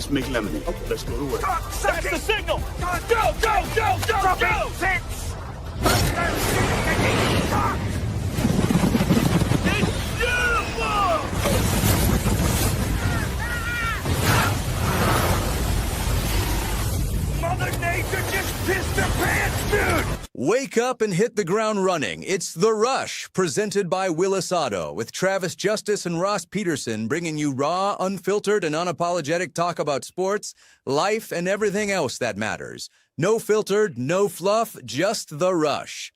let's make lemonade. Okay. Let's go to work. That's the signal! Go, go, go, go, go! Six! It's beautiful! Mother Nature just pissed her pants, dude! Wake up and hit the ground running. It's The Rush, presented by Willis Auto, with Travis Justice and Ross Peterson bringing you raw, unfiltered, and unapologetic talk about sports, life, and everything else that matters. No filtered, no fluff, just The Rush.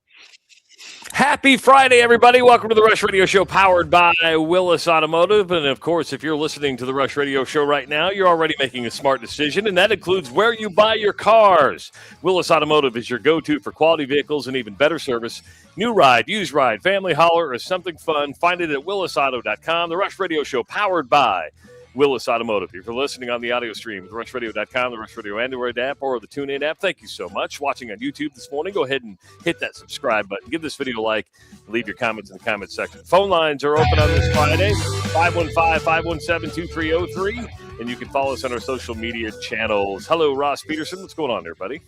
Happy Friday, everybody. Welcome to the Rush Radio Show, powered by Willis Automotive. And, of course, if you're listening to the Rush Radio Show right now, you're already making a smart decision, and that includes where you buy your cars. Willis Automotive is your go-to for quality vehicles and even better service. New ride, used ride, family hauler, or something fun. Find it at willisauto.com. The Rush Radio Show, powered by Willis Automotive. If you're listening on the audio stream, rushradio.com, the Rush Radio Android app, or the TuneIn app, thank you so much. Watching on YouTube this morning, go ahead and hit that subscribe button. Give this video a like. Leave your comments in the comments section. Phone lines are open on this Friday, 515-517-2303, and you can follow us on our social media channels. Hello, Ross Peterson. What's going on there, buddy?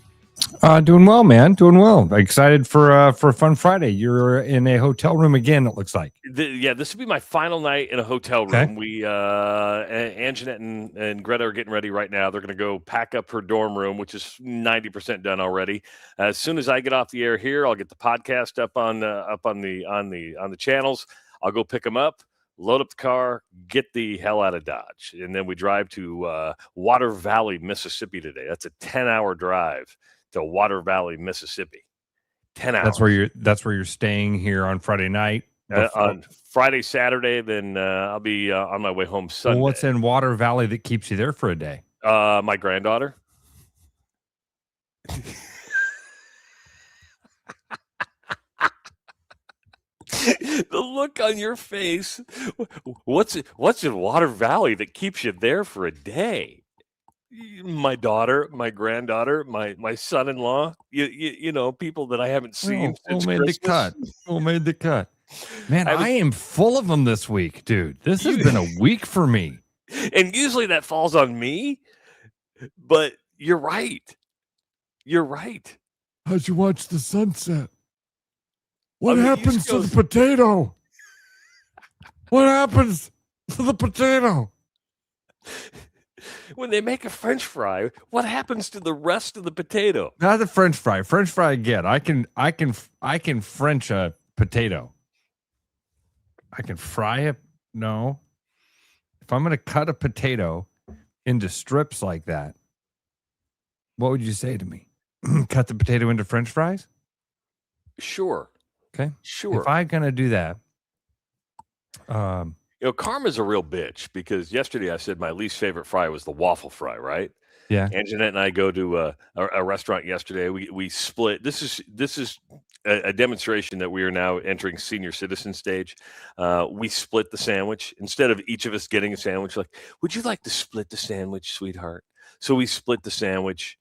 Doing well, man. Doing well. Excited for a fun Friday. You're in a hotel room again, it looks like. This will be my final night in a hotel room. Okay. We, Anjanette and Greta are getting ready right now. They're going to go pack up her dorm room, which is 90% done already. As soon as I get off the air here, I'll get the podcast up on the channels. I'll go pick them up, load up the car, get the hell out of Dodge, and then we drive to Water Valley, Mississippi today. That's a 10-hour drive to Water Valley, Mississippi. 10 hours. That's where you're staying here on Friday night. On Friday, Saturday, then I'll be on my way home Sunday. Well, what's in Water Valley that keeps you there for a day? My granddaughter. The look on your face. What's in Water Valley that keeps you there for a day? My daughter, my granddaughter, my son-in-law, you know, people that I haven't seen since Christmas. Who made the cut? Man, I am full of them this week, dude. This has been a week for me. And usually that falls on me, but you're right. You're right. How'd you watch the sunset? What happens to the potato? What happens to the potato? When they make a French fry, what happens to the rest of the potato? Not the French fry. French fry again. I can French a potato. I can fry it. No. If I'm going to cut a potato into strips like that, what would you say to me? Cut the potato into French fries? Sure. Okay. Sure. If I'm going to do that, you know, karma's a real bitch, because yesterday I said my least favorite fry was the waffle fry, right? Yeah. Anjanette and I go to a restaurant yesterday. We split. This is a demonstration that we are now entering senior citizen stage. We split the sandwich. Instead of each of us getting a sandwich, like, would you like to split the sandwich, sweetheart? So we split the sandwich,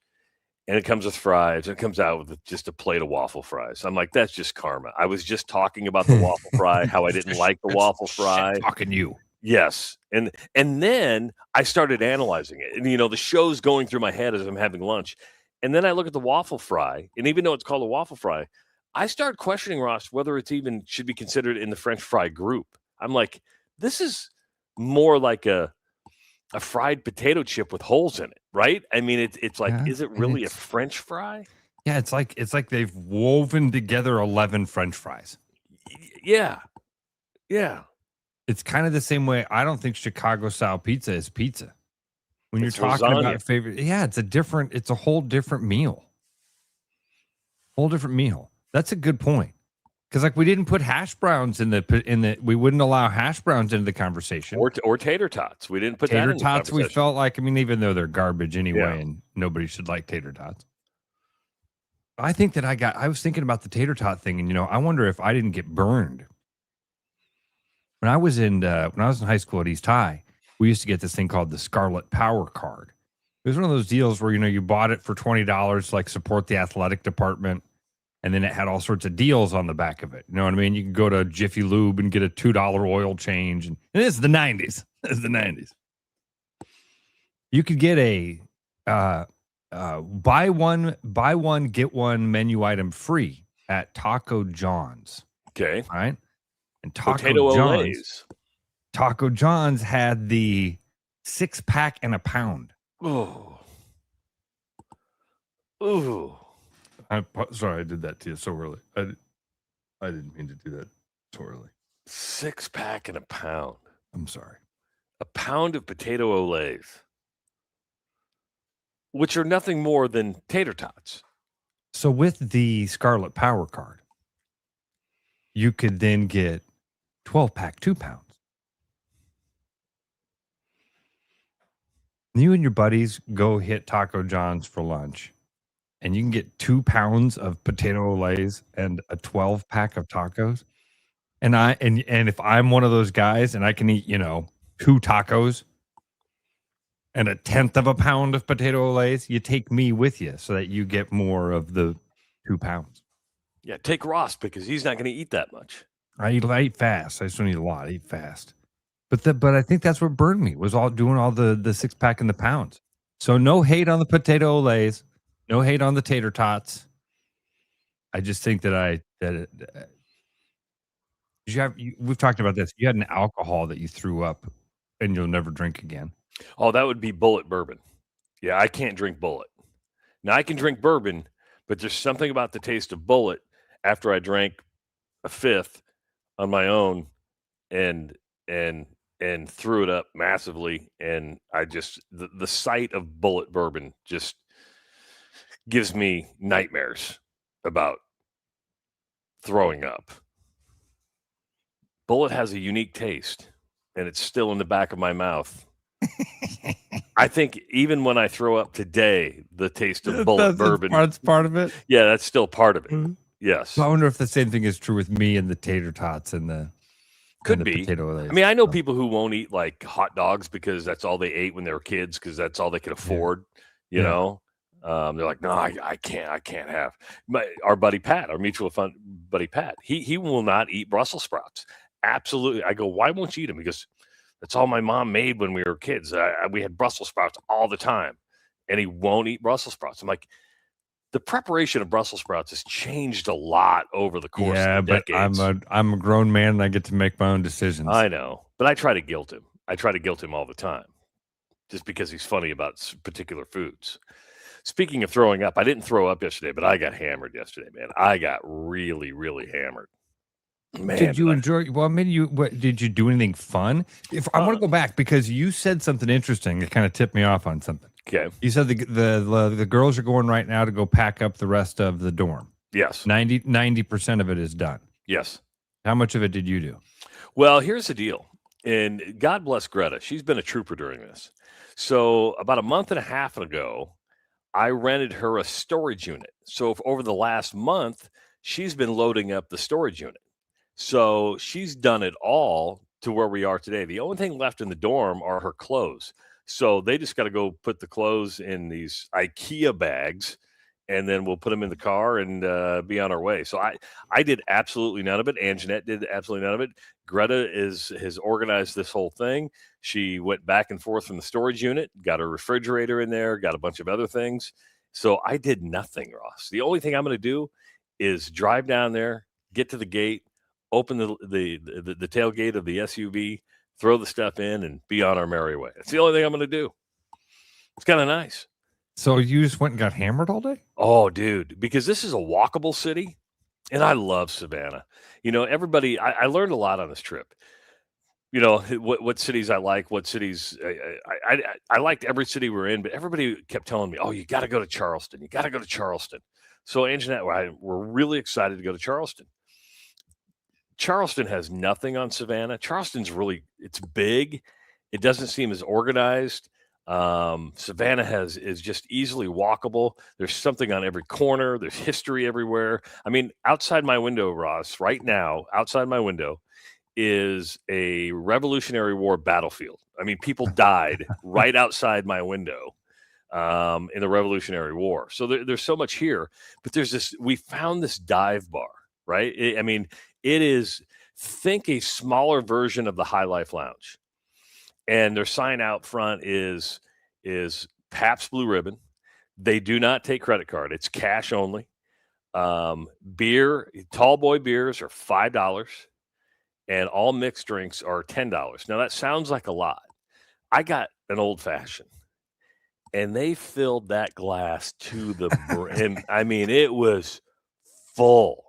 and it comes with fries. And it comes out with just a plate of waffle fries. I'm like, that's just karma. I was just talking about the waffle fry, how I didn't like the waffle fry. Talking you. Yes. And then I started analyzing it. And, you know, the show's going through my head as I'm having lunch. And then I look at the waffle fry. And even though it's called a waffle fry, I start questioning, Ross, whether it's even should be considered in the French fry group. I'm like, this is more like a fried potato chip with holes in it, right? I mean, it's like, is it really a French fry? Yeah, it's like they've woven together 11 French fries. Yeah. Yeah. It's kind of the same way. I don't think Chicago style pizza is pizza. When you're talking lasagna. about favorite, it's a whole different meal. That's a good point. Because like we didn't put hash browns we wouldn't allow hash browns into the conversation. Or tater tots. We didn't put tater that in tots. The conversation. We felt like, I mean, even though they're garbage anyway, and nobody should like tater tots. I think that I was thinking about the tater tot thing, and I wonder if I didn't get burned. When I was in high school at East High, we used to get this thing called the Scarlet Power Card. It was one of those deals where you bought it for $20 to like support the athletic department. And then it had all sorts of deals on the back of it. You know what I mean? You could go to Jiffy Lube and get a $2 oil change. And it's the 90s. It's the 90s. You could get a buy one get one menu item free at Taco John's. Okay. Right? And Potato Olays. Taco John's had the 6-pack and a pound. Oh. Ooh. Sorry, I did that to you so early. I didn't mean to do that so early. 6-pack and a pound. I'm sorry. A pound of potato Olays, which are nothing more than tater tots. So with the Scarlet Power card, you could then get 12-pack, 2 pounds. You and your buddies go hit Taco John's for lunch, and you can get 2 pounds of potato Olays and a 12-pack of tacos. And if I'm one of those guys and I can eat, 2 tacos and a 1/10 of a pound of potato Olays, you take me with you so that you get more of the 2 pounds. Yeah, take Ross because he's not going to eat that much. I eat fast. I just don't eat a lot. I eat fast. But I think that's what burned me, was doing all the 6-pack and the pounds. So no hate on the potato Olays, no hate on the tater tots. I just think that we've talked about this. You had an alcohol that you threw up and you'll never drink again. Oh, that would be Bullet bourbon. Yeah, I can't drink Bullet. Now I can drink bourbon, but there's something about the taste of Bullet after I drank a 5th on my own and threw it up massively. And I just, the sight of Bullet bourbon just gives me nightmares about throwing up. Bullet has a unique taste, and it's still in the back of my mouth. I think even when I throw up today, the taste of Bullet bourbon. That's part of it? Yeah, that's still part of it. Yes. So I wonder if the same thing is true with me and the tater tots and the Could and the be. potato Olays. I mean, I know people who won't eat like hot dogs because that's all they ate when they were kids because that's all they could afford. You know, they're like, no, I can't have. Our buddy Pat, our mutual fund buddy Pat, he will not eat Brussels sprouts. Absolutely. I go, why won't you eat them? Because that's all my mom made when we were kids. We had Brussels sprouts all the time, and he won't eat Brussels sprouts. I'm like, the preparation of Brussels sprouts has changed a lot over the course of the decades. But I'm a grown man and I get to make my own decisions. I know, but I try to guilt him. I try to guilt him all the time, just because he's funny about particular foods. Speaking of throwing up, I didn't throw up yesterday, but I got hammered yesterday, man. I got really, really hammered. Man, did you enjoy? Well, did you do anything fun? If I want to go back because you said something interesting that kind of tipped me off on something. Okay. You said the girls are going right now to go pack up the rest of the dorm. Yes. 90% of it is done. Yes. How much of it did you do? Well, here's the deal. And God bless Greta. She's been a trooper during this. So about a month and a half ago, I rented her a storage unit. So over the last month, she's been loading up the storage unit. So she's done it all to where we are today. The only thing left in the dorm are her clothes. So they just got to go put the clothes in these IKEA bags, and then we'll put them in the car and be on our way. So I did absolutely none of it. Anjanette did absolutely none of it. Greta has organized this whole thing. She went back and forth from the storage unit, got a refrigerator in there, got a bunch of other things. So I did nothing, Ross. The only thing I'm going to do is drive down there, get to the gate, open the tailgate of the SUV, throw the stuff in, and be on our merry way. That's the only thing I'm going to do. It's kind of nice. So you just went and got hammered all day? Oh, dude, because this is a walkable city, and I love Savannah. Everybody, I learned a lot on this trip. What cities I like, what cities I liked every city we're in, but everybody kept telling me, oh, you got to go to Charleston. You got to go to Charleston. So Anjanette, we're really excited to go to Charleston. Charleston has nothing on Savannah. Charleston's it's big. It doesn't seem as organized. Savannah is just easily walkable. There's something on every corner. There's history everywhere. I mean, outside my window, Ross, right now, outside my window is a Revolutionary War battlefield. I mean, people died right outside my window in the Revolutionary War. So there's so much here, but we found this dive bar, right? It is, think a smaller version of the High Life Lounge. And their sign out front is is Pabst Blue Ribbon. They do not take credit card. It's cash only. Beer, tall boy beers are $5, and all mixed drinks are $10. Now, that sounds like a lot. I got an old fashioned, and they filled that glass to the brim. I mean, it was full.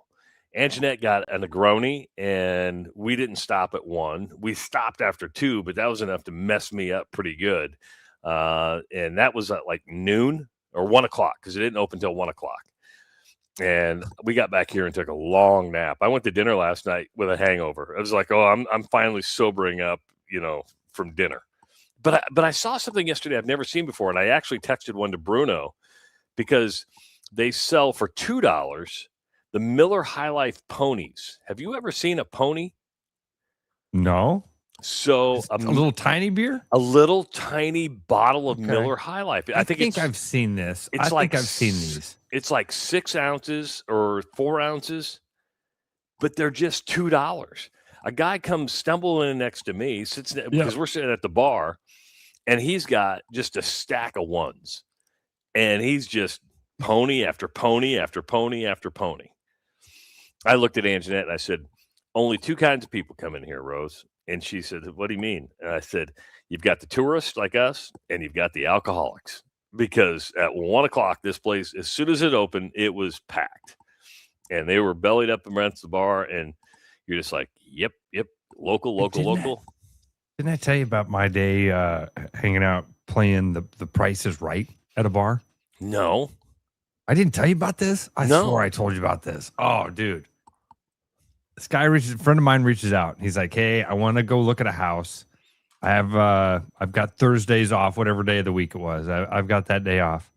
Anjanette got a Negroni, and we didn't stop at 1. We stopped after 2, but that was enough to mess me up pretty good. And that was at like noon or 1 o'clock because it didn't open until 1 o'clock. And we got back here and took a long nap. I went to dinner last night with a hangover. I was like, oh, I'm finally sobering up, from dinner. But I saw something yesterday I've never seen before, and I actually texted one to Bruno because they sell for $2 the Miller High Life ponies. Have you ever seen a pony? No. So a little tiny beer? A little tiny bottle of Miller High Life. I think I've seen this. I think I've seen these. It's like 6 ounces or 4 ounces, but they're just $2. A guy comes stumbling in next to me, sits because we're sitting at the bar, and he's got just a stack of ones, and he's just pony after pony after pony after pony. I looked at Anjanette and I said, only 2 kinds of people come in here, Rose. And she said, what do you mean? And I said, you've got the tourists like us, and you've got the alcoholics. Because at 1 o'clock, this place, as soon as it opened, it was packed. And they were bellied up against the bar, and you're just like, yep, local. Didn't I tell you about my day hanging out playing the Price is Right at a bar? No. I didn't tell you about this? I swore I told you about this. Oh, dude. This guy a friend of mine reaches out. He's like, hey, I want to go look at a house. I've got Thursdays off, whatever day of the week it was. I've got that day off.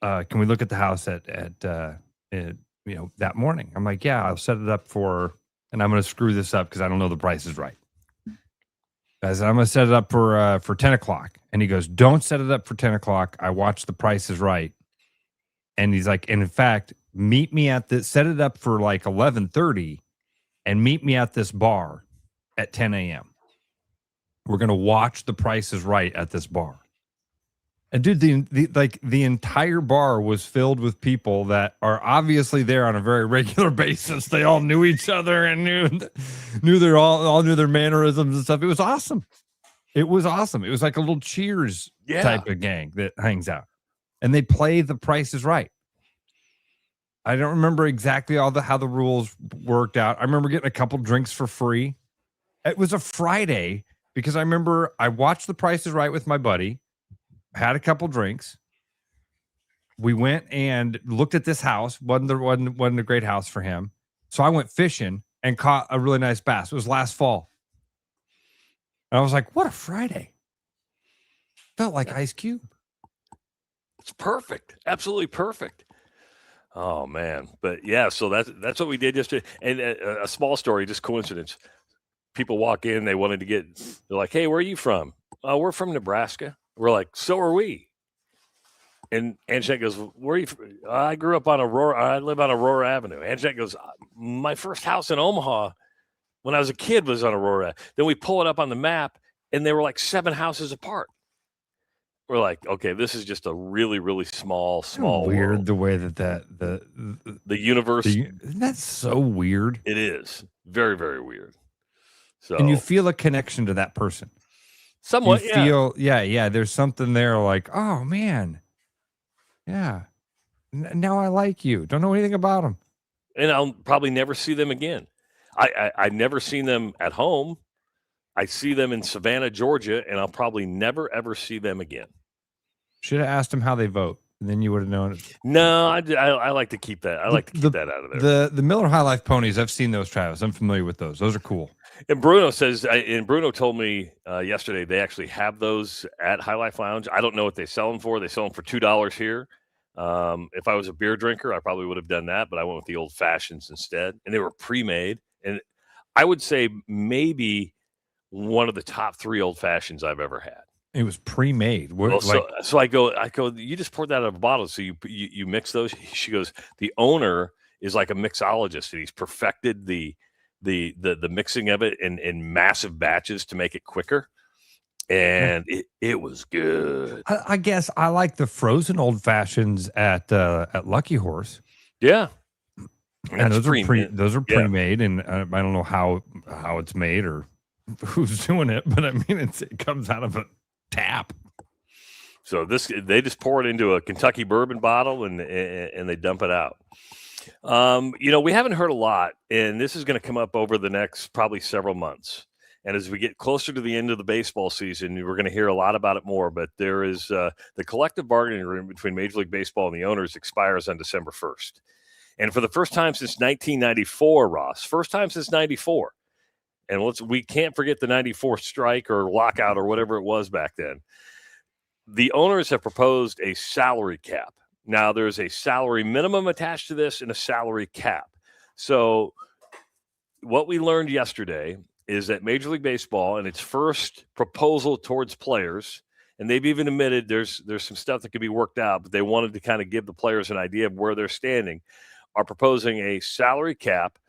Can we look at the house at that morning? I'm like, yeah, I'll set it up and I'm going to screw this up because I don't know the Price is Right. I said, I'm going to set it up for 10 o'clock. And he goes, don't set it up for 10 o'clock. I watched the Price is Right. And he's like, and in fact, meet me set it up for like 11:30 and meet me at this bar at 10 a.m. We're going to watch the Price is Right at this bar. And dude, the entire bar was filled with people that are obviously there on a very regular basis. They all knew each other and knew their all knew their mannerisms and stuff. It was awesome. It was like a little Cheers type of gang that hangs out. And they play the Price is Right. I don't remember exactly how the rules worked out. I remember getting a couple drinks for free. It was a Friday because I remember I watched the Price is Right with my buddy, had a couple drinks. We went and looked at this house. Wasn't a great house for him. So I went fishing and caught a really nice bass. It was last fall. And I was like, what a Friday. Felt like Ice Cube. It's perfect. Absolutely perfect. Oh, man. But, yeah, so that's what we did yesterday. And a small story, just coincidence. People walk in. They're like, hey, where are you from? We're from Nebraska. We're like, so are we. And Anjanette goes, where are you from? I grew up on Aurora. I live on Aurora Avenue. Anjanette goes, my first house in Omaha when I was a kid was on Aurora. Then we pull it up on the map, and they were like 7 houses apart. We're like, okay, this is just a really, really small weird world. The way that the universe. Isn't that so weird? It is very, very weird. So, and you feel a connection to that person. Somewhat, you feel, yeah. There's something there like, oh man, yeah. Now I like you. Don't know anything about them, and I'll probably never see them again. I never seen them at home. I see them in Savannah, Georgia, and I'll probably never, ever see them again. Should have asked them how they vote, and then you would have known it. No, I like to keep that. I like to keep that out of there. The Miller High Life ponies, I've seen those, Travis. I'm familiar with those. Those are cool. And Bruno told me yesterday they actually have those at High Life Lounge. I don't know what they sell them for. They sell them for $2 here. If I was a beer drinker, I probably would have done that, but I went with the old fashions instead. And they were pre-made. And I would say maybe one of the top 3 old fashions I've ever had. It was pre-made. Well, so I go, you just poured that out of a bottle. So you mix those. She goes, the owner is like a mixologist, and he's perfected the mixing of it in massive batches to make it quicker. and it was good. I guess I like the frozen old fashions at Lucky Horse. Yeah. And those are pre-made, and I don't know how it's made or who's doing it, but I mean it comes out of a tap. So they just pour it into a Kentucky bourbon bottle and they dump it out. We haven't heard a lot, and this is going to come up over the next probably several months. And as we get closer to the end of the baseball season, we're going to hear a lot about it more. But there is the collective bargaining agreement between Major League Baseball and the owners expires on December 1st. And for the first time since 1994, Ross, first time since 94. And we can't forget the 94 strike or lockout or whatever it was back then. The owners have proposed a salary cap. Now, there's a salary minimum attached to this and a salary cap. So what we learned yesterday is that Major League Baseball, in its first proposal towards players, and they've even admitted there's some stuff that could be worked out, but they wanted to kind of give the players an idea of where they're standing, are proposing a salary cap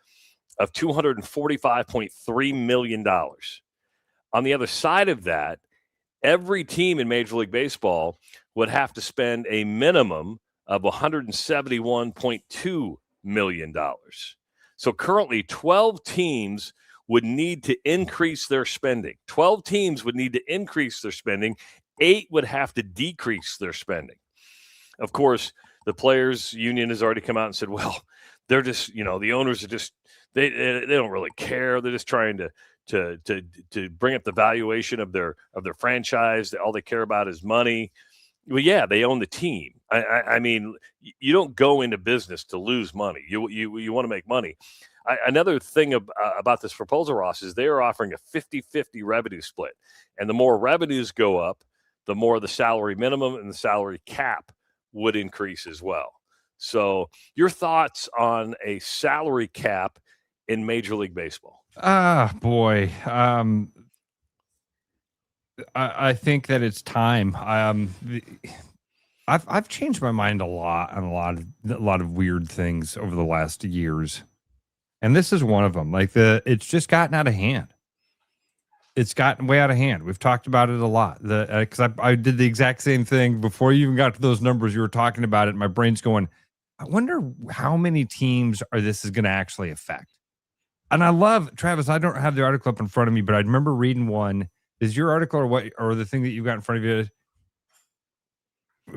of $245.3 million. On the other side of that, every team in Major League Baseball would have to spend a minimum of $171.2 million. So currently 12 teams would need to increase their spending. 12 teams would need to increase their spending. 8 would have to decrease their spending. Of course, the players union has already come out and said, well, they're just, the owners are just, they don't really care. They're just trying to bring up the valuation of their franchise. All they care about is money. Well, yeah, they own the team. I mean, you don't go into business to lose money. You want to make money. Another thing about this proposal, Ross, is they are offering a 50-50 revenue split. And the more revenues go up, the more the salary minimum and the salary cap would increase as well. So your thoughts on a salary cap in Major League Baseball? Boy. I think that it's time. I've changed my mind a lot on a lot of weird things over the last years. And this is one of them. It's just gotten out of hand. It's gotten way out of hand. We've talked about it a lot. Because I did the exact same thing before you even got to those numbers. You were talking about it. My brain's going, I wonder how many teams this is going to actually affect. And I love, Travis, I don't have the article up in front of me, but I remember reading one. Is your article or the thing that you've got in front of you?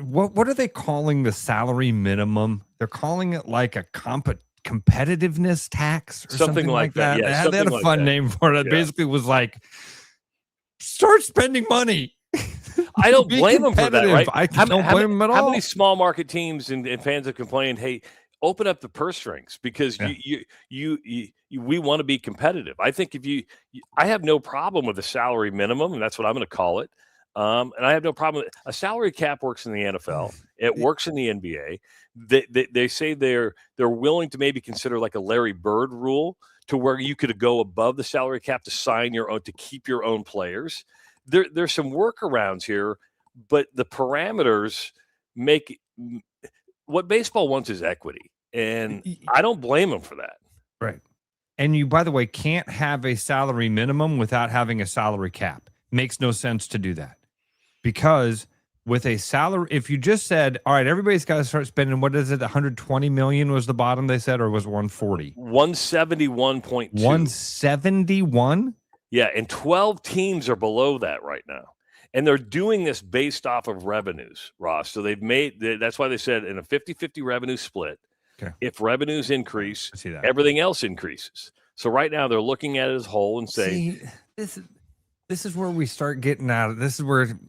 What are they calling the salary minimum? They're calling it like a competitiveness tax or something like that. Yeah, they had a fun name for it. It basically was like, start spending money. I don't blame them for that, right? I don't blame them at all. How many small market teams and fans have complained, hey, open up the purse strings because we want to be competitive. I think I have no problem with a salary minimum, and that's what I'm going to call it. And I have no problem with a salary cap. Works in the NFL. It works in the NBA. They say they're willing to maybe consider like a Larry Bird rule to where you could go above the salary cap to sign your own, to keep your own players. There's some workarounds here, but the parameters make what baseball wants is equity. And I don't blame them for that. Right. And you, by the way, can't have a salary minimum without having a salary cap. Makes no sense to do that. Because with a salary, if you just said, all right, everybody's got to start spending, what is it, 120 million was the bottom they said, or was it 140? 171.2. 171? Yeah, and 12 teams are below that right now. And they're doing this based off of revenues, Ross. So that's why they said in a 50-50 revenue split, okay, if revenues increase, everything else increases. So right now they're looking at it as a whole and saying, this is where we start getting out of this. Is where,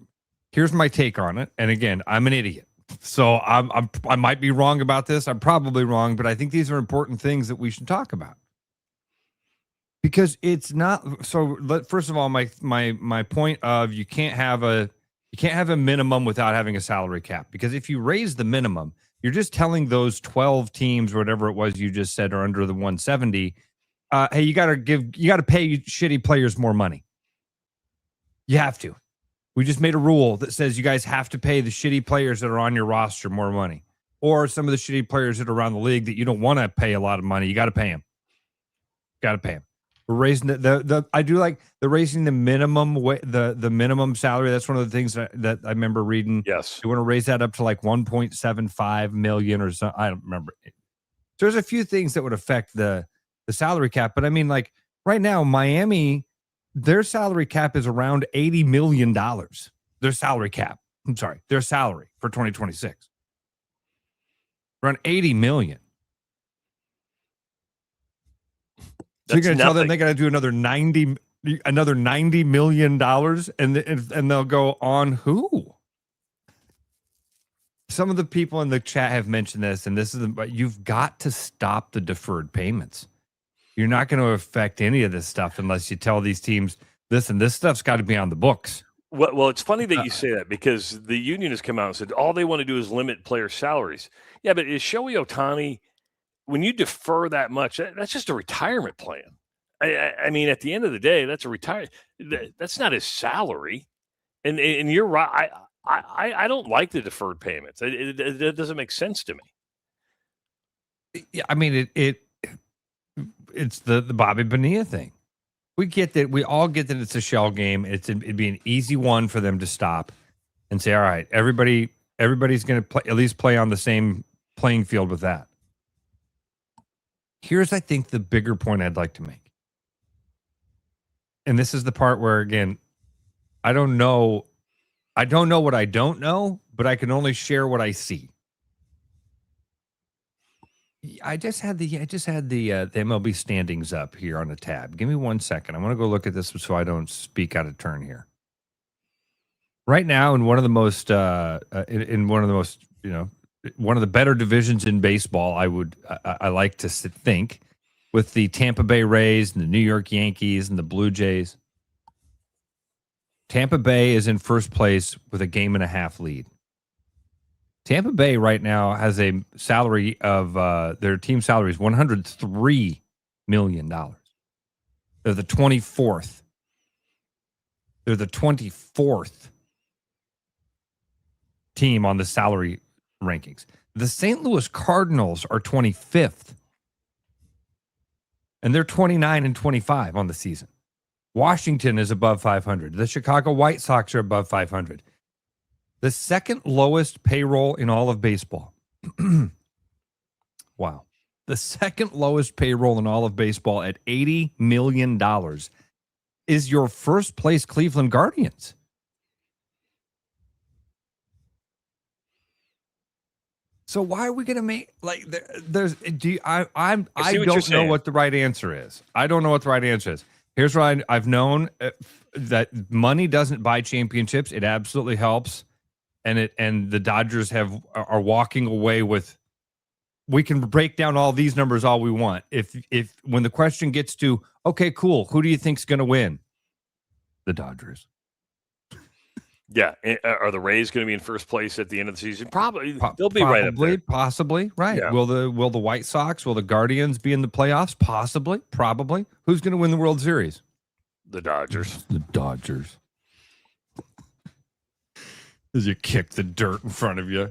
here's my take on it. And again, I'm an idiot. So I might be wrong about this. I'm probably wrong, but I think these are important things that we should talk about. Because it's not so. First of all, my point of you can't have a minimum without having a salary cap. Because if you raise the minimum, you're just telling those 12 teams, whatever it was you just said, are under the 170. Hey, you got to pay shitty players more money. You have to. We just made a rule that says you guys have to pay the shitty players that are on your roster more money, or some of the shitty players that are around the league that you don't want to pay a lot of money. You got to pay them. Got to pay them. We're raising the I do like the raising the minimum the minimum salary. That's one of the things that I remember reading. Yes. You want to raise that up to like 1.75 million or something. I don't remember. So there's a few things that would affect the salary cap, but I mean, like right now, Miami, their salary cap is around $80 million. Their salary cap. I'm sorry, their salary for 2026. Around 80 million. So you're going to tell them they got to do another $90 million and they'll go on who? Some of the people in the chat have mentioned this, and but you've got to stop the deferred payments. You're not going to affect any of this stuff unless you tell these teams, listen, this stuff's got to be on the books. Well, it's funny that you say that because the union has come out and said all they want to do is limit player salaries. Yeah, but is Shohei Ohtani, when you defer that much, that's just a retirement plan. I mean, at the end of the day, that's that's not his salary. And you're right. I don't like the deferred payments. It doesn't make sense to me. Yeah, I mean, it's the Bobby Bonilla thing. We get that. We all get that it's a shell game. It'd be an easy one for them to stop and say, all right, everybody's going to at least play on the same playing field with that. Here's, I think, the bigger point I'd like to make. And this is the part where, again, I don't know what I don't know, but I can only share what I see. I just had the MLB standings up here on the tab. Give me 1 second. I want to go look at this so I don't speak out of turn here. Right now, in one of the most, one of the better divisions in baseball, I like to think, with the Tampa Bay Rays and the New York Yankees and the Blue Jays. Tampa Bay is in first place with a 1.5 game lead. Tampa Bay right now has a salary of their team salary is $103 million. They're the 24th. They're the 24th team on the salary rankings. The St. Louis Cardinals are 25th. And they're 29-25 on the season. Washington is above 500. The Chicago White Sox are above 500. The second lowest payroll in all of baseball. Wow. The second lowest payroll in all of baseball at $80 million is your first place Cleveland Guardians. So why are we going to make like there's I don't know what the right answer is. I don't know what the right answer is. Here's what I've known that money doesn't buy championships. It absolutely helps. And the Dodgers are walking away with, we can break down all these numbers all we want. If when the question gets to, okay, cool, who do you think's going to win? The Dodgers. Yeah, are the Rays going to be in first place at the end of the season? Probably. They'll be right up there. Possibly, right. Yeah. Will the White Sox, will the Guardians be in the playoffs? Possibly, probably. Who's going to win the World Series? The Dodgers. The Dodgers. As you kick the dirt in front of you.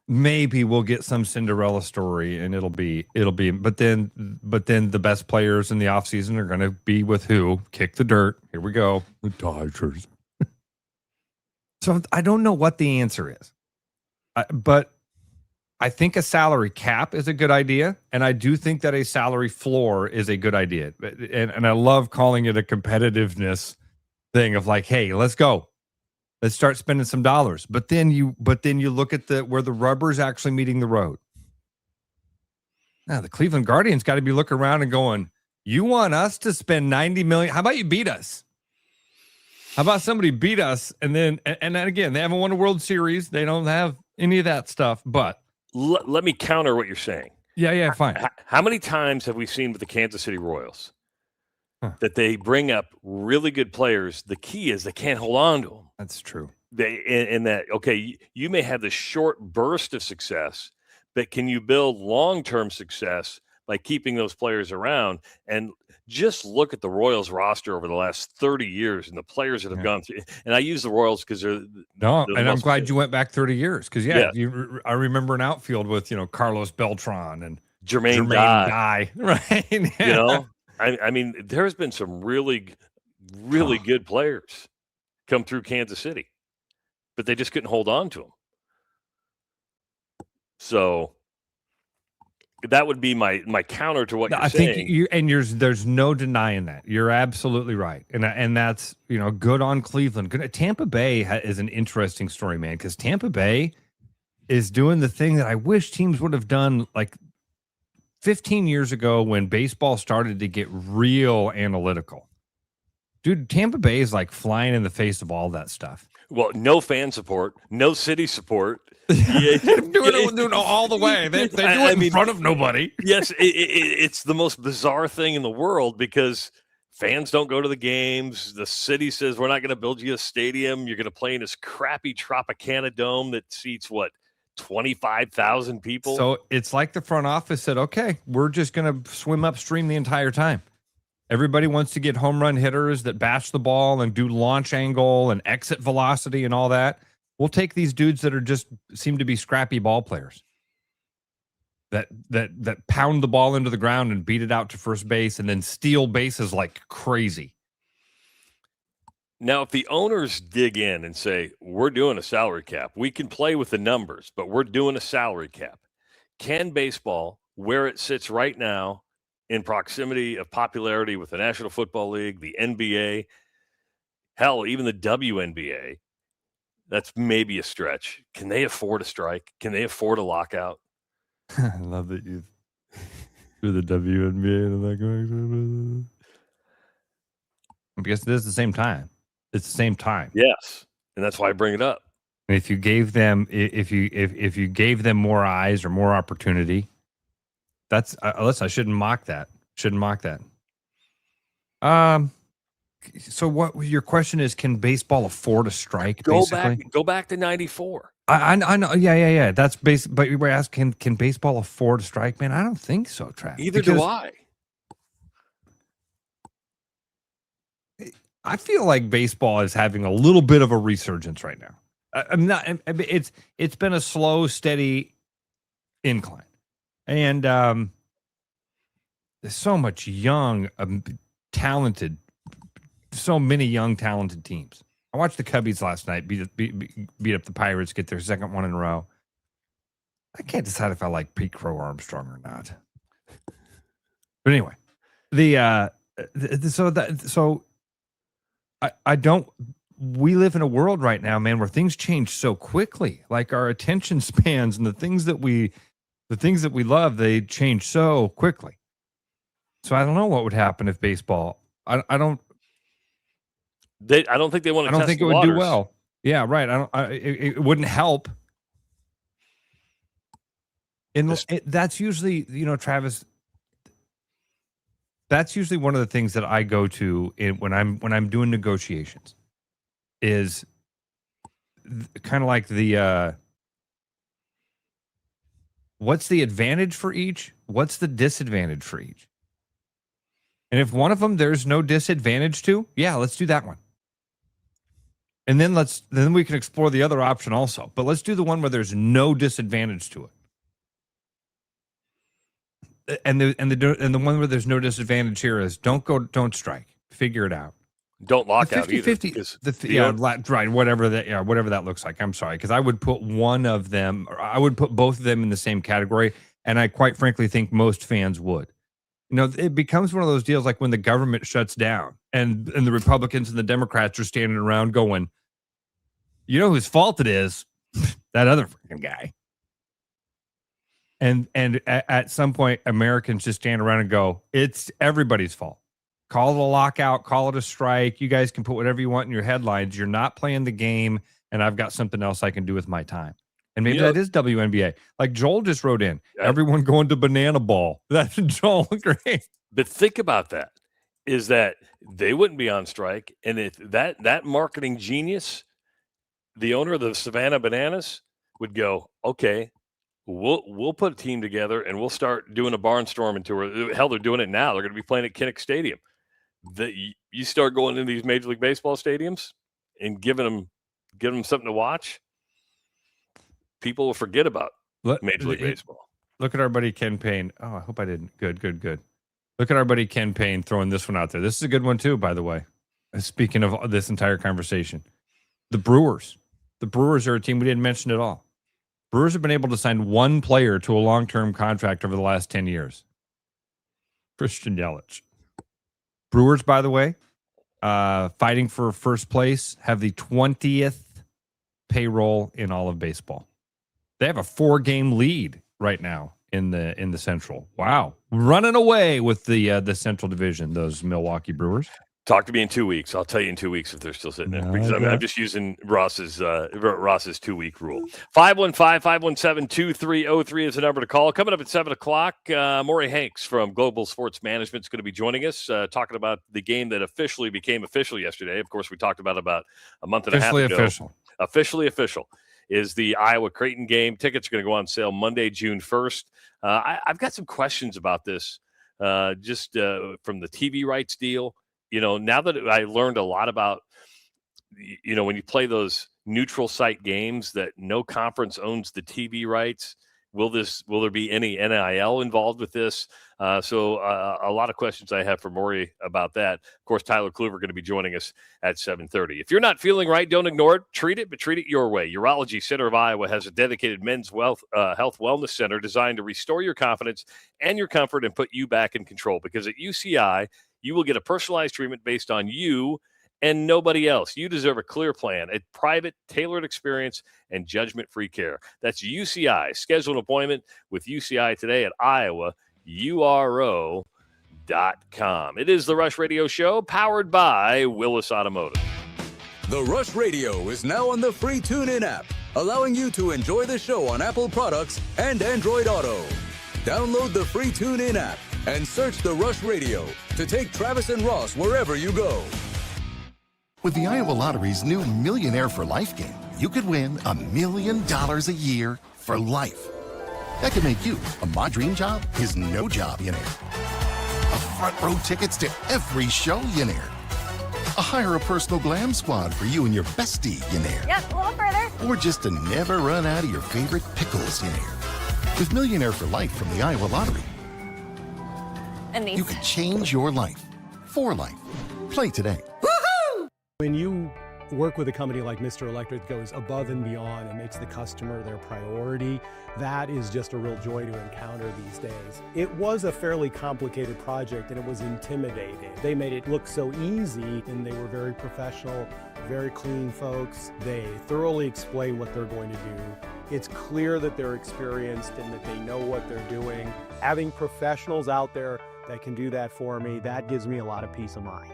Maybe we'll get some Cinderella story and it'll be but then the best players in the offseason are going to be with who? Kick the dirt. Here we go. The Dodgers. So I don't know what the answer is. But I think a salary cap is a good idea, and I do think that a salary floor is a good idea. And I love calling it a competitiveness thing of like, hey, let's go. Let's start spending some dollars. But then you look at where the rubber's actually meeting the road. Now, the Cleveland Guardians got to be looking around and going, you want us to spend $90 million? How about you beat us? How about somebody beat us? And then again, they haven't won a World Series. They don't have any of that stuff. But let me counter what you're saying. Yeah, fine. How many times have we seen with the Kansas City Royals that they bring up really good players? The key is they can't hold on to them. That's true. You may have the short burst of success, but can you build long-term success by keeping those players around? And just look at the Royals roster over the last 30 years and the players that have gone through. And I use the Royals because they're I'm glad you went back 30 years because I remember an outfield with Carlos Beltran and Jermaine Dye. Dye. Right. You know, I mean, there's been some really good players come through Kansas City, but they just couldn't hold on to them. So that would be my counter to what you're saying. I think there's no denying that. You're absolutely right, and that's good on Cleveland. Tampa Bay is an interesting story, man, because Tampa Bay is doing the thing that I wish teams would have done like 15 years ago when baseball started to get real analytical. Dude, Tampa Bay is like flying in the face of all that stuff. Well, no fan support, no city support. doing it all the way. They do it in front of nobody. Yes, it's the most bizarre thing in the world because fans don't go to the games. The city says, we're not going to build you a stadium. You're going to play in this crappy Tropicana Dome that seats, 25,000 people? So it's like the front office said, okay, we're just going to swim upstream the entire time. Everybody wants to get home run hitters that bash the ball and do launch angle and exit velocity and all that. We'll take these dudes that are just seem to be scrappy ball players that pound the ball into the ground and beat it out to first base and then steal bases like crazy. Now, if the owners dig in and say, we're doing a salary cap, we can play with the numbers, but we're doing a salary cap. Can baseball, where it sits right now in proximity of popularity with the National Football League, the NBA, hell, even the WNBA, that's maybe a stretch. Can they afford a strike? Can they afford a lockout? I love that you do the WNBA and that going. Because it is the same time. It's the same time. Yes, and that's why I bring it up. If you gave them, if you gave them more eyes or more opportunity, that's listen. I shouldn't mock that. So what your question is? Can baseball afford a strike? Go back to '94. I know. Yeah. That's base. But we're asking, can baseball afford a strike, man? I don't think so, Travis. Either do I. I feel like baseball is having a little bit of a resurgence right now. I'm not. It's been a slow, steady incline, and there's so much young, talented, so many young, talented teams. I watched the Cubbies last night beat up the Pirates, get their second one in a row. I can't decide if I like Pete Crow Armstrong or not. But anyway, I don't. We live in a world right now, man, where things change so quickly. Like our attention spans and the things that we love, they change so quickly. So I don't know what would happen if baseball. I don't think they want to. I don't think it would do well. Yeah, right. It wouldn't help. That's usually, Travis. That's usually one of the things that I go to when I'm doing negotiations. Is kind of like the what's the advantage for each? What's the disadvantage for each? And if one of them there's no disadvantage to, yeah, let's do that one. And then we can explore the other option also. But let's do the one where there's no disadvantage to it. And the one where there's no disadvantage here is don't strike. Figure it out. Don't lock out 50-50. Right. Whatever that looks like. I'm sorry, because I would put one of them, or I would put both of them in the same category, and I quite frankly think most fans would. It becomes one of those deals like when the government shuts down, and the Republicans and the Democrats are standing around going, you know whose fault it is? That other freaking guy. And at some point, Americans just stand around and go, it's everybody's fault. Call it a lockout, call it a strike. You guys can put whatever you want in your headlines. You're not playing the game, and I've got something else I can do with my time. And maybe that is WNBA. Like Joel just wrote in, everyone going to banana ball. That's Joel. Great. But think about that, is that they wouldn't be on strike. And if that marketing genius, the owner of the Savannah Bananas, would go, okay, we'll put a team together and we'll start doing a barnstorming tour. Hell, they're doing it now. They're going to be playing at Kinnick Stadium. You start going into these Major League Baseball stadiums and giving them something to watch. People will forget about Major League Baseball. Look at our buddy Ken Payne. Oh, I hope I didn't. Good. Look at our buddy Ken Payne throwing this one out there. This is a good one too, by the way. Speaking of this entire conversation, the Brewers. The Brewers are a team we didn't mention at all. Brewers have been able to sign one player to a long-term contract over the last 10 years. Christian Yelich. Brewers, by the way, fighting for first place, have the 20th payroll in all of baseball. They have a 4-game lead right now in the Central. Wow. Running away with the Central Division, those Milwaukee Brewers. Talk to me in 2 weeks. I'll tell you in 2 weeks if they're still sitting there. Because I'm just using Ross's 2-week rule. 515-517-2303 is the number to call. Coming up at 7 o'clock, Maury Hanks from Global Sports Management is going to be joining us, talking about the game that officially became official yesterday. Of course, we talked about a month and a half ago. Officially official is the Iowa Creighton game. Tickets are going to go on sale Monday, June 1st. I've got some questions about this from the TV rights deal. Now that I learned a lot about, when you play those neutral site games that no conference owns the TV rights, will there be any NIL involved with this? So a lot of questions I have for Maury about that. Of course, Tyler Kluver going to be joining us at 7:30. If you're not feeling right, don't ignore it. Treat it, but treat it your way. Urology Center of Iowa has a dedicated men's health wellness center designed to restore your confidence and your comfort and put you back in control. Because at UCI, you will get a personalized treatment based on you and nobody else. You deserve a clear plan, a private, tailored experience, and judgment-free care. That's UCI. Schedule an appointment with UCI today at iowauro.com. It is the Rush Radio Show, powered by Willis Automotive. The Rush Radio is now on the free TuneIn app, allowing you to enjoy the show on Apple products and Android Auto. Download the free TuneIn app and search The Rush Radio to take Travis and Ross wherever you go. With the Iowa Lottery's new Millionaire for Life game, you could win $1 million a year for life. That could make you a My Dream Job is No Job millionaire, a front row tickets to every show millionaire, a hire a personal glam squad for you and your bestie millionaire. Yep, a little further. Or just to never run out of your favorite pickles millionaire. With Millionaire for Life from the Iowa Lottery, And these. you can change your life for life. Play today. When you work with a company like Mr. Electric that goes above and beyond and makes the customer their priority, that is just a real joy to encounter these days. It was a fairly complicated project and it was intimidating. They made it look so easy and they were very professional, very clean folks. They thoroughly explain what they're going to do. It's clear that they're experienced and that they know what they're doing. Having professionals out there that can do that for me, that gives me a lot of peace of mind.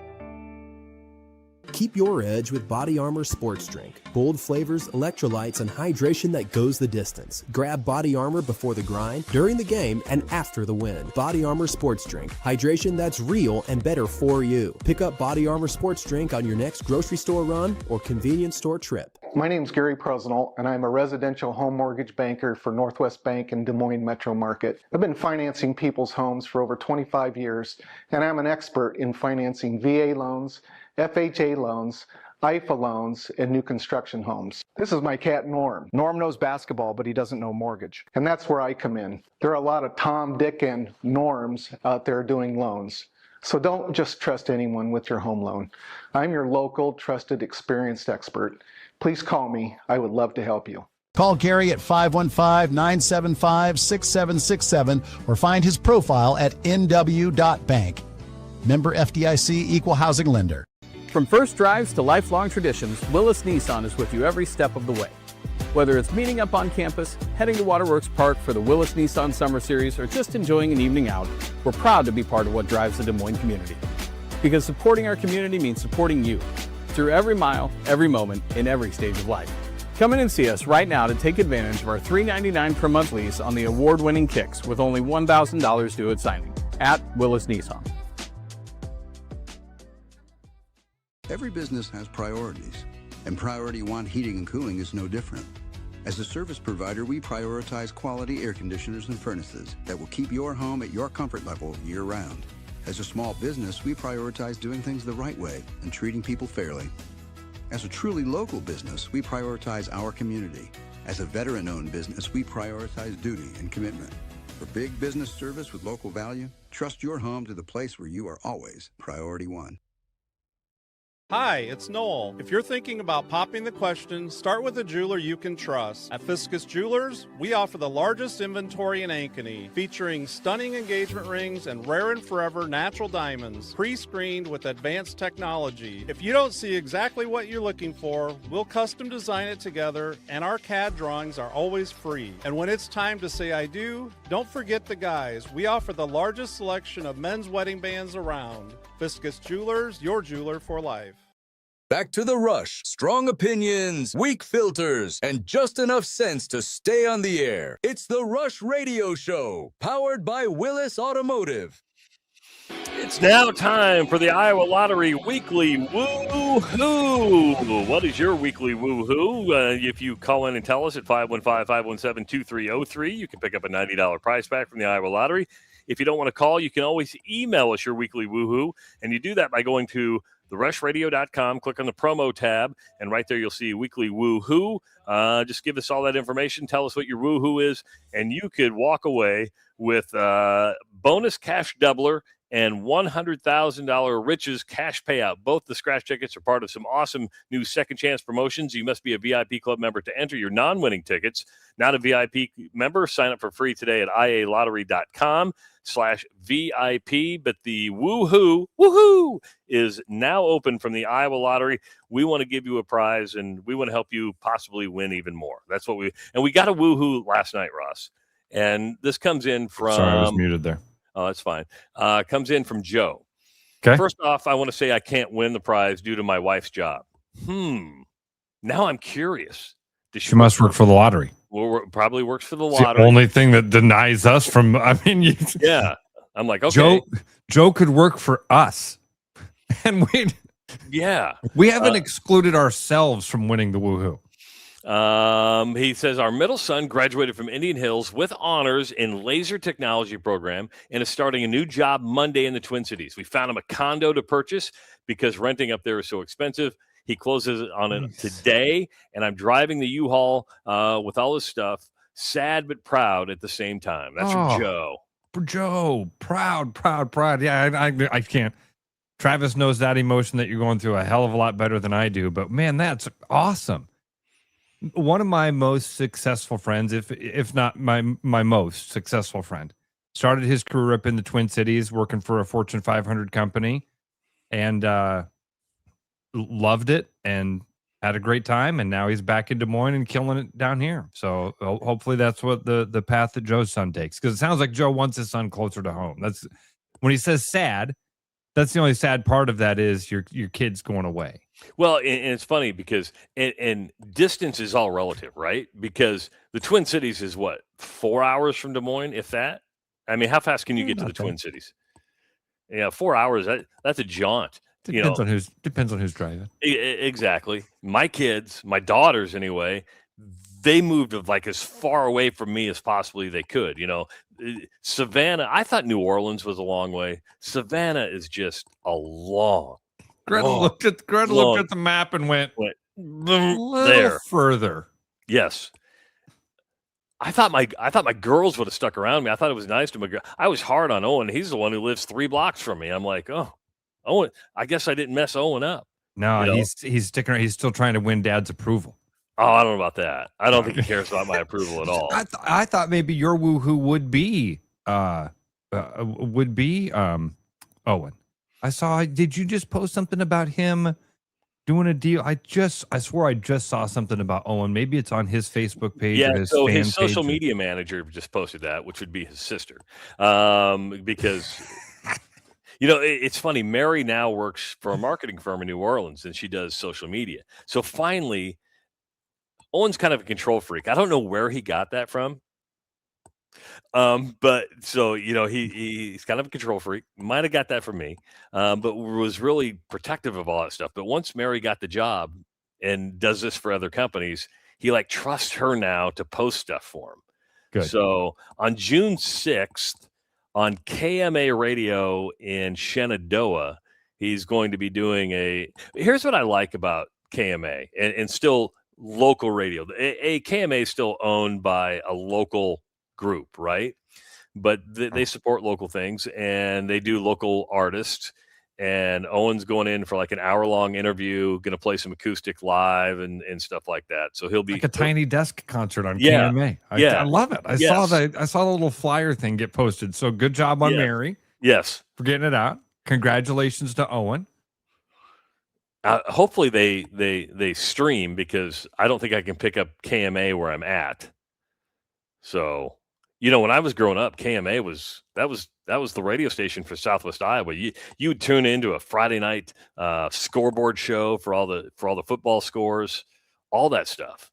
Keep your edge with Body Armor Sports Drink. Bold flavors, electrolytes, and hydration that goes the distance. Grab Body Armor before the grind, during the game, and after the win. Body Armor Sports Drink. Hydration that's real and better for you. Pick up Body Armor Sports Drink on your next grocery store run or convenience store trip. My name's Gary Presnell, and I'm a residential home mortgage banker for Northwest Bank in Des Moines Metro Market. I've been financing people's homes for over 25 years, and I'm an expert in financing VA loans, FHA loans, IFA loans, and new construction homes. This is my cat, Norm. Norm knows basketball, but he doesn't know mortgage. And that's where I come in. There are a lot of Tom, Dick, and Norms out there doing loans. So don't just trust anyone with your home loan. I'm your local, trusted, experienced expert. Please call me. I would love to help you. Call Gary at 515-975-6767 or find his profile at nw.bank. Member FDIC, Equal Housing Lender. From first drives to lifelong traditions, Willis Nissan is with you every step of the way. Whether it's meeting up on campus, heading to Waterworks Park for the Willis Nissan Summer Series, or just enjoying an evening out, we're proud to be part of what drives the Des Moines community. Because supporting our community means supporting you through every mile, every moment, in every stage of life. Come in and see us right now to take advantage of our $399 per month lease on the award-winning Kicks with only $1,000 due at signing at Willis Nissan. Every business has priorities, and Priority One Heating and Cooling is no different. As a service provider, we prioritize quality air conditioners and furnaces that will keep your home at your comfort level year-round. As a small business, we prioritize doing things the right way and treating people fairly. As a truly local business, we prioritize our community. As a veteran-owned business, we prioritize duty and commitment. For big business service with local value, trust your home to the place where you are always priority one. Hi, it's Noel. If you're thinking about popping the question, start with a jeweler you can trust. At Fiscus Jewelers, we offer the largest inventory in Ankeny, featuring stunning engagement rings and rare and forever natural diamonds, pre-screened with advanced technology. If you don't see exactly what you're looking for, we'll custom design it together, and our CAD drawings are always free. And when it's time to say I do, don't forget the guys. We offer the largest selection of men's wedding bands around. Fiscus Jewelers, your jeweler for life. Back to the Rush. Strong opinions, weak filters, and just enough sense to stay on the air. It's the Rush Radio Show, powered by Willis Automotive. It's now time for the Iowa Lottery Weekly Woo-Hoo. What is your weekly woo-hoo? If you call in and tell us at 515-517-2303, you can pick up a $90 prize pack from the Iowa Lottery. If you don't want to call, you can always email us your weekly woo-hoo, and you do that by going to therushradio.com, click on the promo tab, and right there you'll see weekly woo-hoo. Just give us all that information, tell us what your woo-hoo is, and you could walk away with bonus cash doubler and $100,000 Riches cash payout. Both the scratch tickets are part of some awesome new second chance promotions. You must be a VIP club member to enter your non-winning tickets. Not a VIP member? Sign up for free today at ialottery.com/VIP. But the woohoo is now open from the Iowa Lottery. We want to give you a prize, and we want to help you possibly win even more. That's what we got a woohoo last night, Ross. And this comes in from... Sorry, I was muted there. Oh, that's fine. Comes in from Joe. Okay. First off, I want to say I can't win the prize due to my wife's job. Now I'm curious. She must work for the lottery. Well, probably works for the It's lottery. the only thing that denies us from, Yeah. I'm like, okay. Joe could work for us. And we haven't excluded ourselves from winning the woohoo. He says our middle son graduated from Indian Hills with honors in laser technology program and is starting a new job Monday in the Twin Cities. We found him a condo to purchase because renting up there is so expensive. He closes on it today, and I'm driving the U-Haul with all his stuff, sad but proud at the same time. That's from Joe. Joe, proud. Yeah, I can't. Travis knows that emotion that you're going through a hell of a lot better than I do, but man, that's awesome. One of my most successful friends, if not my most successful friend, started his career up in the Twin Cities working for a Fortune 500 company, and loved it and had a great time. And now he's back in Des Moines and killing it down here. So hopefully that's what the path that Joe's son takes, because it sounds like Joe wants his son closer to home. That's when he says sad. That's the only sad part of that is your kid's going away. Well, and it's funny because and distance is all relative, right? Because the Twin Cities is what, 4 hours from Des Moines, if that? I mean, how fast can you get to the Twin Cities? Yeah, 4 hours. That's a jaunt. Depends on who's driving. Exactly. My kids, my daughters anyway, they moved like as far away from me as possibly they could. Savannah. I thought New Orleans was a long way. Savannah is just a long. Greta looked at the map and went a little further. Yes. I thought my girls would have stuck around me. I thought it was nice to my girl. I was hard on Owen. He's the one who lives 3 blocks from me. I'm like, oh, Owen. I guess I didn't mess Owen up. No, he's sticking around. He's still trying to win Dad's approval. Oh, I don't know about that. I don't think he cares about my approval at all. I thought maybe your woohoo would be Owen. I saw. Did you just post something about him doing a deal? I swore I just saw something about Owen. Maybe it's on his Facebook page. Yeah, or his so fan his social page. media manager just posted that, which would be his sister. Because it's funny. Mary now works for a marketing firm in New Orleans, and she does social media. So finally, Owen's kind of a control freak. I don't know where he got that from. But so, he's kind of a control freak. Might have got that from me, but was really protective of all that stuff. But once Mary got the job and does this for other companies, he trusts her now to post stuff for him. Good. So on June 6th on KMA radio in Shenandoah, he's going to be doing here's what I like about KMA and still local radio. KMA is still owned by a local group, right? but they support local things and they do local artists. And Owen's going in for like an hour-long interview, going to play some acoustic live and stuff like that. So he'll be like a tiny desk concert on Yeah. KMA. Yeah. I love it. I saw the little flyer thing get posted. So good job on Mary. Yes. For getting it out. Congratulations to Owen. Hopefully they stream, because I don't think I can pick up KMA where I'm at. So, when I was growing up, KMA was the radio station for Southwest Iowa. You would tune into a Friday night scoreboard show for all the football scores, all that stuff.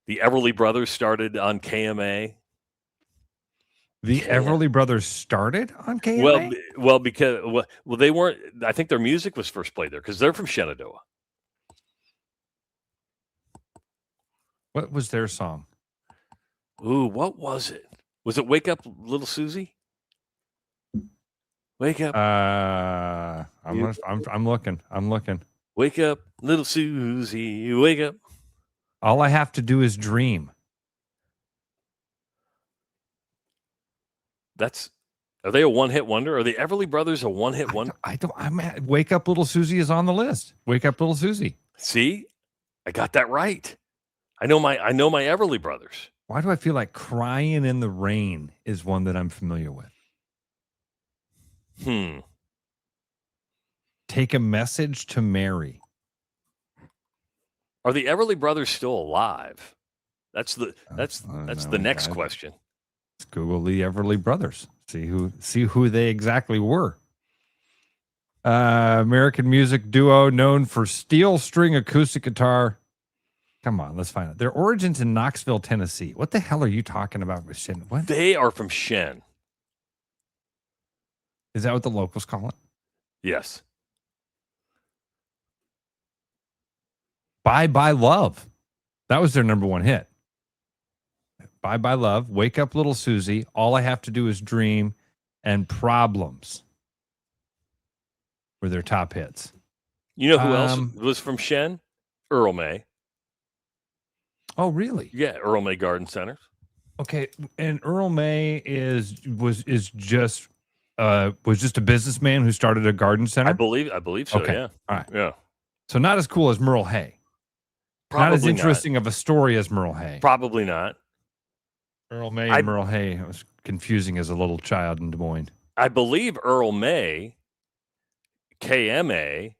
The Everly Brothers started on KMA. The Everly Brothers started on KMA? Well, because they weren't. I think their music was first played there because they're from Shenandoah. What was their song? Ooh, what was it? Was it "Wake Up, Little Susie"? Wake up. I'm looking. Wake up, little Susie. Wake up. All I have to do is dream. Are they a one-hit wonder? Are the Everly Brothers a one-hit wonder? Wake Up Little Susie is on the list. Wake Up Little Susie. See? I got that right. I know my Everly Brothers. Why do I feel like Crying in the Rain is one that I'm familiar with? Take a Message to Mary. Are the Everly Brothers still alive? That's the next question. Let's Google the Everly Brothers. See who they exactly were. American music duo known for steel string acoustic guitar. Come on, let's find out. Their origins in Knoxville, Tennessee. What the hell are you talking about with Shen? What? They are from Shen. Is that what the locals call it? Yes. Bye Bye Love. That was their number one hit. Bye Bye Love, Wake Up Little Susie, All I Have to Do Is Dream, and Problems were their top hits. You know who else was from Shen? Earl May. Oh, really? Yeah, Earl May Garden Center. Okay, and Earl May was just a businessman who started a garden center. I believe so. Okay. Yeah. All right. Yeah. So not as cool as Merle Hay. Probably not as interesting of a story as Merle Hay. Probably not. Earl May and Merle Hay was confusing as a little child in Des Moines. I believe Earl May, KMA,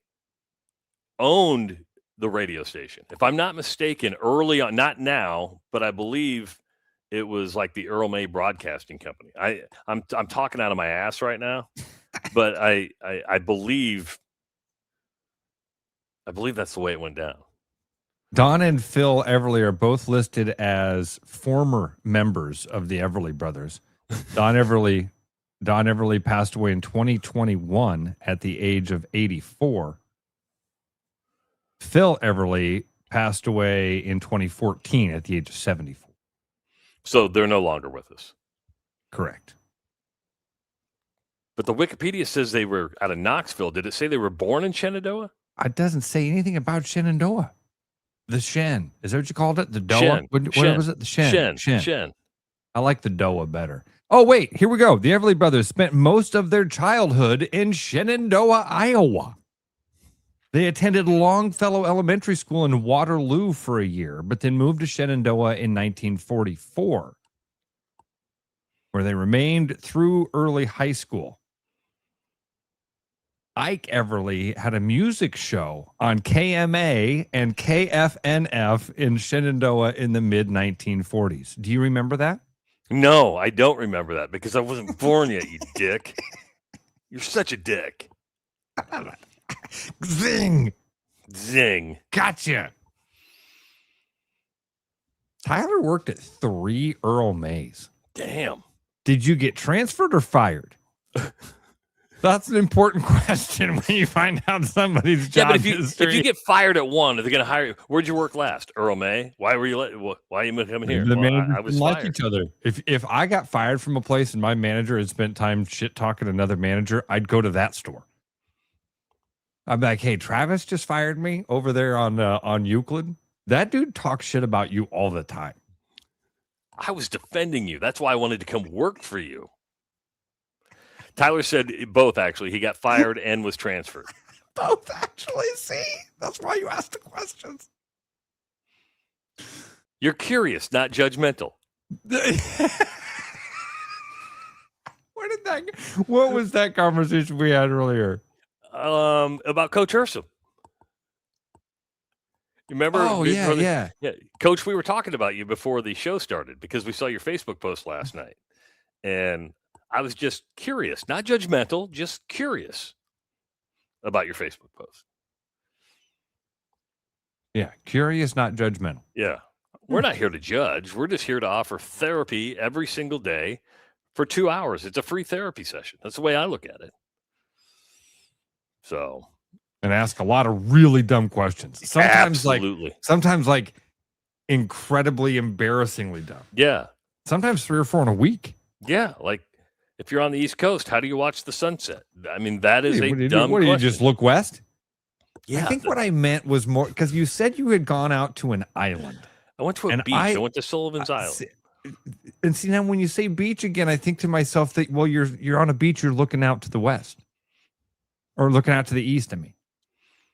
owned the radio station. If I'm not mistaken, early on, not now, but I believe it was like the Earl May Broadcasting Company. I'm talking out of my ass right now, but I believe that's the way it went down. Don and Phil Everly are both listed as former members of the Everly Brothers. Don Everly passed away in 2021 at the age of 84. Phil Everly passed away in 2014 at the age of 74. So they're no longer with us. Correct. But the Wikipedia says they were out of Knoxville. Did it say they were born in Shenandoah? It doesn't say anything about Shenandoah. The Shen. Is that what you called it? The Doa? Shen. What was it? The Shen. Shen. I like the Doa better. Oh, wait. Here we go. The Everly Brothers spent most of their childhood in Shenandoah, Iowa. They attended Longfellow Elementary School in Waterloo for a year, but then moved to Shenandoah in 1944, where they remained through early high school. Ike Everly had a music show on KMA and KFNF in Shenandoah in the mid-1940s. Do you remember that? No, I don't remember that because I wasn't born yet, you dick. You're such a dick. Zing. Zing. Gotcha. Tyler worked at 3 Earl Mays. Damn. Did you get transferred or fired? That's an important question when you find out somebody's job. Yeah, but if you get fired at one, are they going to hire you? Where'd you work last? Earl May? Why were you? Why are you coming here? The well, managers I was didn't like fired. each other. If I got fired from a place and my manager had spent time shit talking another manager, I'd go to that store. I'm like, hey, Travis just fired me over there on Euclid. That dude talks shit about you all the time. I was defending you. That's why I wanted to come work for you. Tyler said both, actually. He got fired and was transferred. Both, actually. See? That's why you asked the questions. You're curious, not judgmental. What was that conversation we had earlier? About Coach Ursom. You remember? Oh, yeah. Coach, we were talking about you before the show started because we saw your Facebook post last night. And I was just curious, not judgmental, just curious about your Facebook post. Yeah, curious, not judgmental. Yeah. We're not here to judge. We're just here to offer therapy every single day for 2 hours. It's a free therapy session. That's the way I look at it. So. And ask a lot of really dumb questions. Sometimes Absolutely. like incredibly embarrassingly dumb. Yeah. Sometimes 3 or 4 in a week. Yeah. Like if you're on the East Coast, how do you watch the sunset? I mean, that is a dumb What do question. you just look west? Yeah. I think what I meant was more because you said you had gone out to an island. I went to a beach. I went to Sullivan's Island. And see, now when you say beach again, I think to myself that, well, you're on a beach, you're looking out to the west. Or looking out to the east, I mean.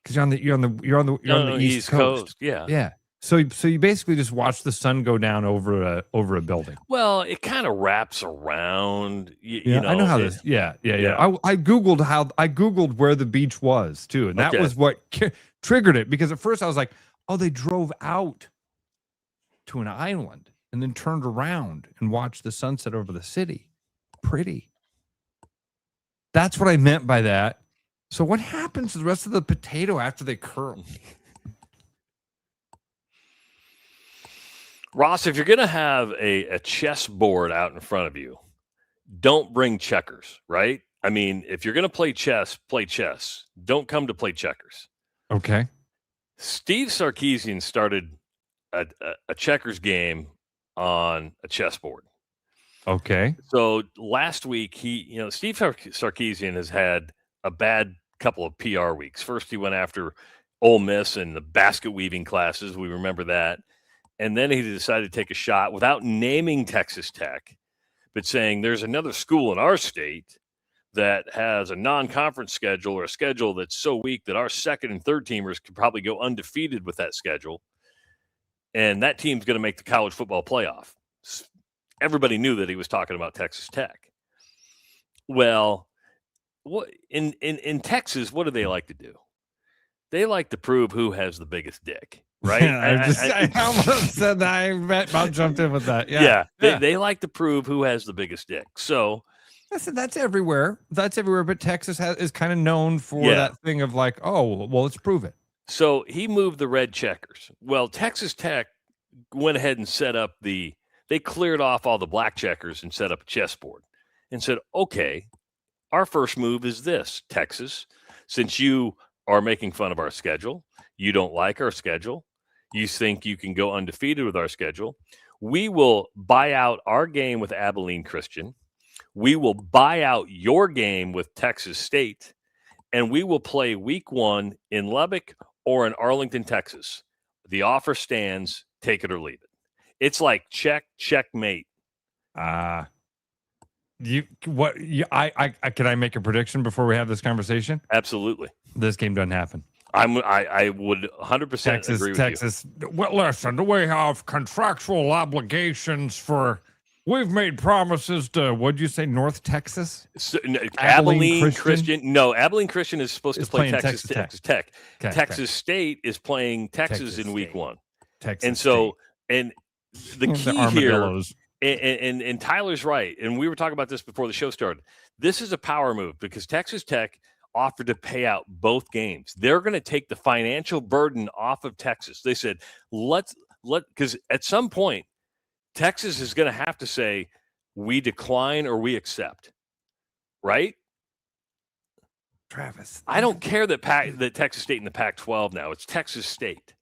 Because you're on the East Coast. Yeah. Yeah. So you basically just watch the sun go down over a building. Well, it kind of wraps around. You know, I know how this. Yeah. I googled where the beach was too, and that was what triggered it. Because at first I was like, oh, they drove out to an island and then turned around and watched the sunset over the city. Pretty. That's what I meant by that. So what happens to the rest of the potato after they curl? Ross, if you're going to have a chess board out in front of you, don't bring checkers, right? I mean, if you're going to play chess, play chess. Don't come to play checkers. Okay. Steve Sarkisian started a checkers game on a chessboard. Okay. So last week, Steve Sarkisian has had a bad couple of PR weeks. First, he went after Ole Miss and the basket weaving classes. We remember that. And then he decided to take a shot without naming Texas Tech, but saying there's another school in our state that has a non-conference schedule or a schedule that's so weak that our second and third teamers could probably go undefeated with that schedule. And that team's going to make the college football playoff. Everybody knew that he was talking about Texas Tech. Well, in Texas, what do they like to do? They like to prove who has the biggest dick, right? I almost said that. I about jumped in with that. Yeah. They like to prove who has the biggest dick. So I said that's everywhere. That's everywhere. But Texas is kind of known for that thing of like, oh, well, let's prove it. So he moved the red checkers. Well, Texas Tech went ahead and set up they cleared off all the black checkers and set up a chessboard and said, okay, our first move is this, Texas, since you are making fun of our schedule, you don't like our schedule, you think you can go undefeated with our schedule, we will buy out our game with Abilene Christian, we will buy out your game with Texas State, and we will play week 1 in Lubbock or in Arlington, Texas. The offer stands, take it or leave it. It's like checkmate. I can I make a prediction before we have this conversation? Absolutely. This game doesn't happen. I would 100% agree with Texas. Well, listen, we have contractual obligations for. We've made promises to, what'd you say, North Texas? So, Abilene Christian. No, Abilene Christian is supposed to play Texas Tech. Okay, Texas State is playing Texas in week 1. Texas and so, State. and the key here, and Tyler's right, and we were talking about this before the show started. This is a power move because Texas Tech offered to pay out both games. They're going to take the financial burden off of Texas. They said, because at some point, Texas is going to have to say, we decline or we accept, right? Travis, I don't care that Texas State in the Pac-12 now. It's Texas State.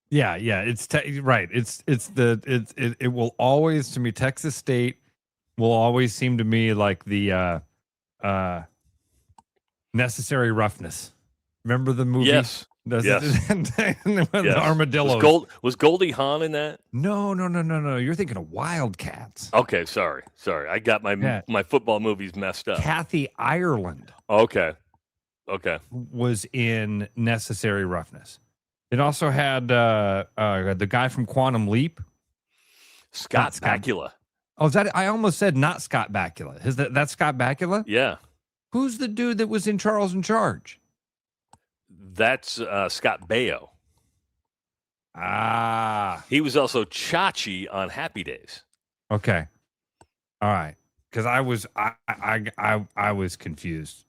Yeah, it's right. It will always, to me, Texas State will always seem to me like the Necessary Roughness. Remember the movie? Yes. Yes. The armadillos. Was Goldie Hawn in that? No. You're thinking of Wildcats. Okay, sorry. I got my football movies messed up. Kathy Ireland. Okay. Was in Necessary Roughness. It also had the guy from Quantum Leap. Scott Bakula. Oh, is that? I almost said not Scott Bakula. Is that's Scott Bakula? Yeah. Who's the dude that was in Charles in Charge? That's Scott Baio. He was also Chachi on Happy Days. Okay. All right. Because I was confused.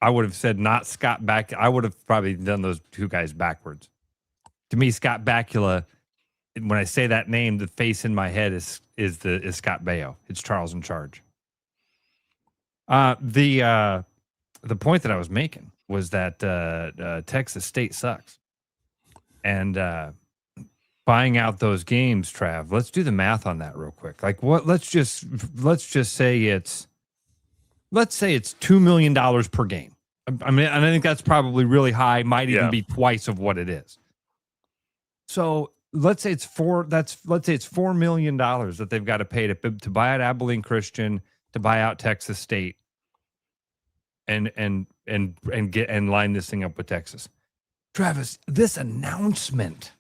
I would have said not Scott Bakula. I would have probably done those two guys backwards. To me, Scott Bakula, when I say that name, the face in my head is Scott Baio. It's Charles in Charge. The point that I was making was that Texas State sucks, and buying out those games, Trav. Let's do the math on that real quick. Like what? Let's just say it's $2 million per game. I mean, and I think that's probably really high. Might even be twice of what it is. So let's say it's $4 million that they've got to pay to buy out Abilene Christian, to buy out Texas State, and line this thing up with Texas. Travis, this announcement,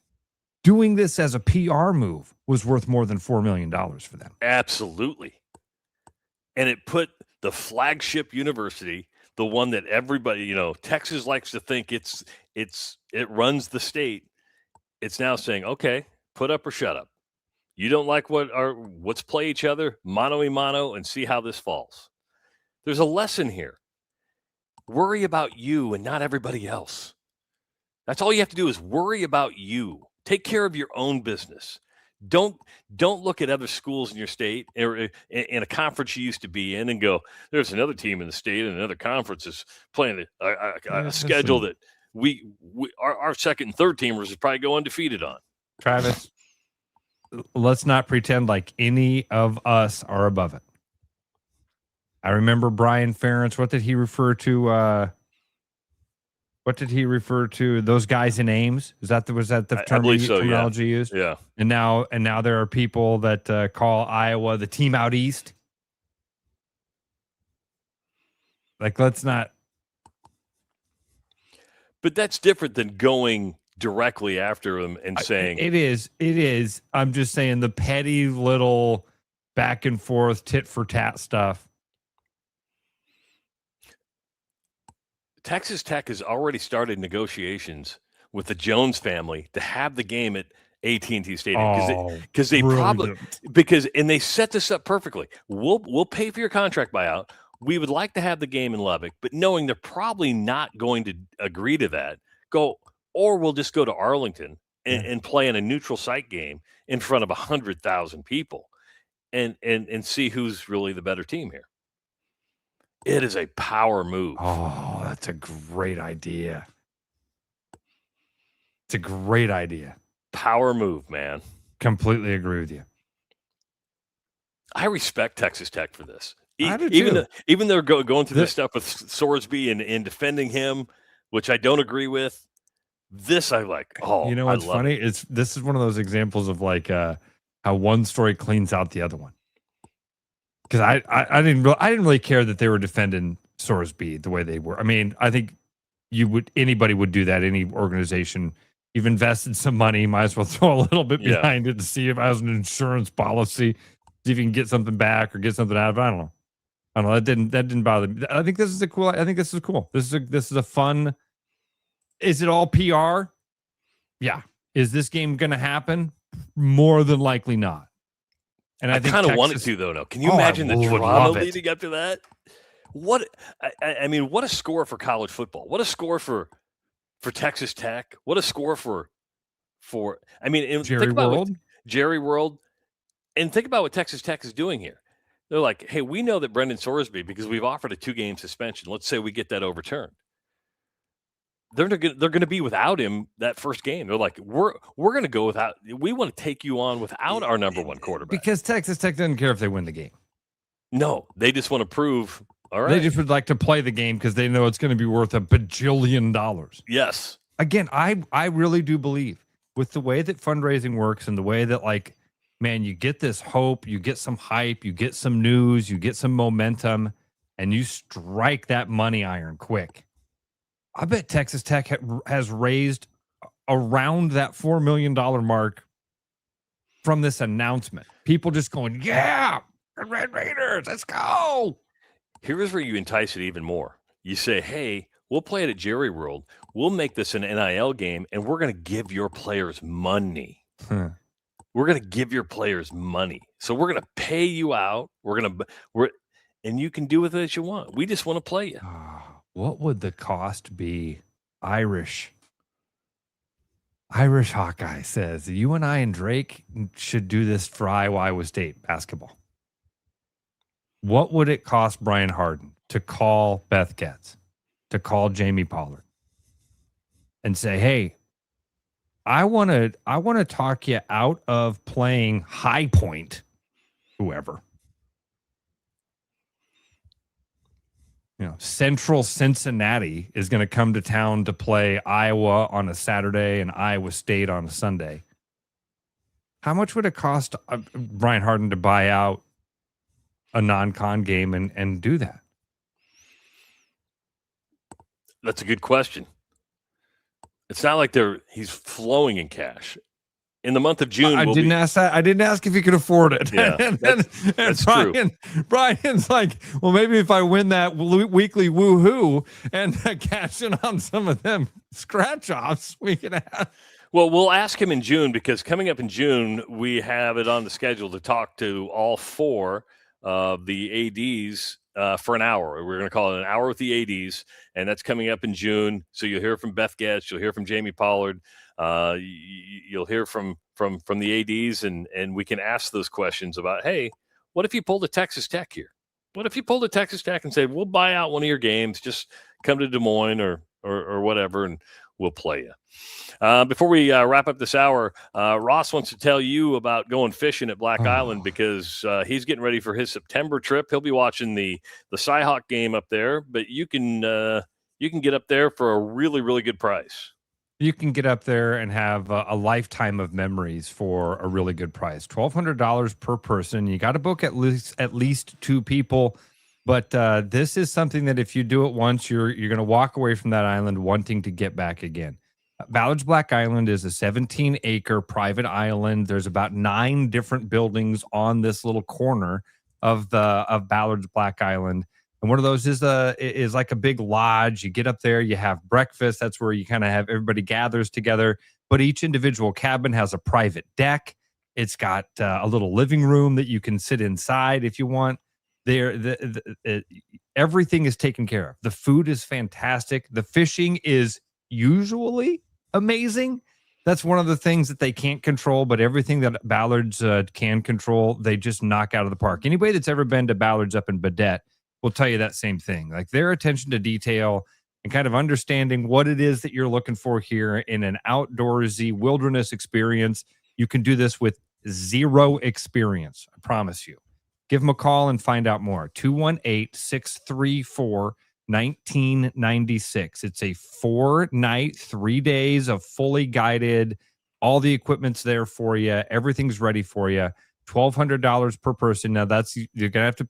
doing this as a PR move, was worth more than $4 million for them. Absolutely. And it put the flagship university, the one that everybody, Texas likes to think it runs the state. It's now saying, okay, put up or shut up. You don't like let's play each other mano a mano and see how this falls. There's a lesson here. Worry about you and not everybody else. That's all you have to do is worry about you. Take care of your own business. Don't look at other schools in your state or in a conference you used to be in and go, there's another team in the state and another conference is playing a schedule that our second and third teamers is probably go undefeated on. Travis, let's not pretend like any of us are above it. I remember Brian Ferentz. What did he refer to? Those guys in Ames? Was that the terminology used? Yeah. And now there are people that call Iowa the team out east. Like, let's not. But that's different than going directly after them and saying it is. I'm just saying the petty little back and forth tit for tat stuff. Texas Tech has already started negotiations with the Jones family to have the game at AT&T Stadium because they set this up perfectly. We'll pay for your contract buyout. We would like to have the game in Lubbock, but knowing they're probably not going to agree to that, or we'll just go to Arlington and play in a neutral site game in front of 100,000 people and see who's really the better team here. It is a power move. Oh, that's a great idea. It's a great idea. Power move, man. Completely agree with you. I respect Texas Tech for this. I do too. Even though they're going through this stuff with Sorsby and defending him, which I don't agree with, this I like. Oh, you know what's funny? This is one of those examples of like how one story cleans out the other one. Because I didn't really care that they were defending Sorsby the way they were. I mean, I think anybody would do that. Any organization, you've invested some money, might as well throw a little bit behind it to see if it has an insurance policy, see if you can get something back or get something out of it. I don't know. That didn't bother me. I think this is cool. This is a fun. Is it all PR? Yeah. Is this game going to happen? More than likely not. And I kind of want it to, though. Can you imagine the drama leading up to that? What a score for college football. What a score for Texas Tech. What a score for Jerry World. And think about what Texas Tech is doing here. They're like, hey, we know that Brendan Sorsby, because we've offered a 2-game suspension. Let's say we get that overturned. They're going to be without him that first game. They're like, we're going to go without. We want to take you on without our number one quarterback because Texas Tech doesn't care if they win the game. No, they just want to prove. All right, they just would like to play the game because they know it's going to be worth $1 bajillion. Yes, again, I really do believe with the way that fundraising works and the way that, like, man, you get this hope, you get some hype, you get some news, you get some momentum, and you strike that money iron quick. I bet Texas Tech has raised around that $4 million mark from this announcement. People just going, yeah, Red Raiders, let's go. Here's where you entice it even more. You say, hey, we'll play it at Jerry World. We'll make this an NIL game, and we're going to give your players money. We're going to give your players money. So we're going to pay you out. And you can do with it as you want. We just want to play you. What would the cost be? Irish Hawkeye says, you and I and Drake should do this for Iowa State basketball. What would it cost Brian Harden to call Beth Getz, to call Jamie Pollard and say, hey, I want to talk you out of playing High Point, whoever. You know, Central Cincinnati is going to come to town to play Iowa on a Saturday and Iowa State on a Sunday. How much would it cost Brian Harden to buy out a non-con game and do that? That's a good question. It's not like he's flowing in cash. In the month of June, I didn't ask that. I didn't ask if he could afford it. Yeah, that's true. Brian's like, well, maybe if I win that weekly woohoo and cash in on some of them scratch offs, we can have. Well, we'll ask him in June, because coming up in June, we have it on the schedule to talk to all four of the ADs for an hour. We're going to call it an hour with the ADs, and that's coming up in June. So you'll hear from Beth Getz, you'll hear from Jamie Pollard, you'll hear from the ADs, and we can ask those questions about, hey, what if you pulled a Texas Tech here? What if you pulled a Texas Tech and said, we'll buy out one of your games, just come to Des Moines or whatever, and we'll play you. Before we wrap up this hour, Ross wants to tell you about going fishing at Black Island, because he's getting ready for his September trip. He'll be watching the Cyhawk game up there, but you can get up there for a really, really good price. You can get up there and have a lifetime of memories for a really good price. $1,200 per person. You got to book at least two people. But this is something that if you do it once, you're going to walk away from that island wanting to get back again. Ballard's Black Island is a 17-acre private island. There's about 9 different buildings on this little corner of Ballard's Black Island. And one of those is like a big lodge. You get up there, you have breakfast. That's where you kind of have everybody gathers together. But each individual cabin has a private deck. It's got a little living room that you can sit inside if you want. Everything is taken care of. The food is fantastic. The fishing is usually amazing. That's one of the things that they can't control, but everything that Ballard's can control, they just knock out of the park. Anybody that's ever been to Ballard's up in Badette will tell you that same thing. Like, their attention to detail and kind of understanding what it is that you're looking for here in an outdoorsy wilderness experience. You can do this with zero experience. I promise you. Give them a call and find out more. 218-634-1996. It's a 4-night, 3 days of fully guided. All the equipment's there for you. Everything's ready for you. $1,200 per person. Now you're gonna have to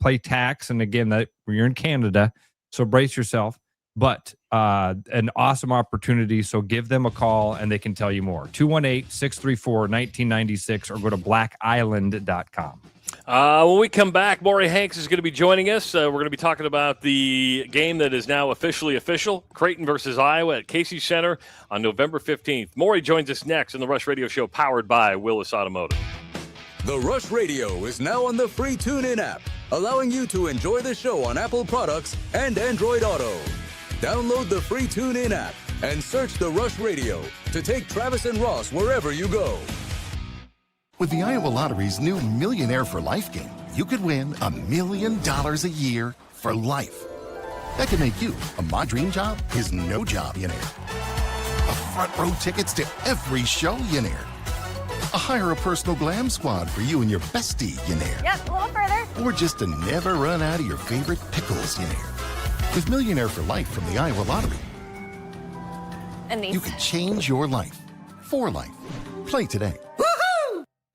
pay tax, and again, that you're in Canada, so brace yourself. But an awesome opportunity. So give them a call and they can tell you more. 218-634-1996 or go to blackisland.com. When we come back, Maury Hanks is going to be joining us. We're going to be talking about the game that is now officially official, Creighton versus Iowa at Casey Center on November 15th. Maury joins us next in the Rush Radio Show, powered by Willis Automotive. The Rush Radio is now on the free TuneIn app, allowing you to enjoy the show on Apple products and Android Auto. Download the free TuneIn app and search The Rush Radio to take Travis and Ross wherever you go. With the Iowa Lottery's new Millionaire for Life game, you could win $1 million a year for life. That could make you a My Dream Job is No Job-ionaire, a front row tickets to every show-yonaire, a hire a personal glam squad for you and your bestie-yonaire. Yep, a little further. Or just to never run out of your favorite pickles-yonaire. With Millionaire for Life from the Iowa Lottery, And these. You can change your life for life. Play today.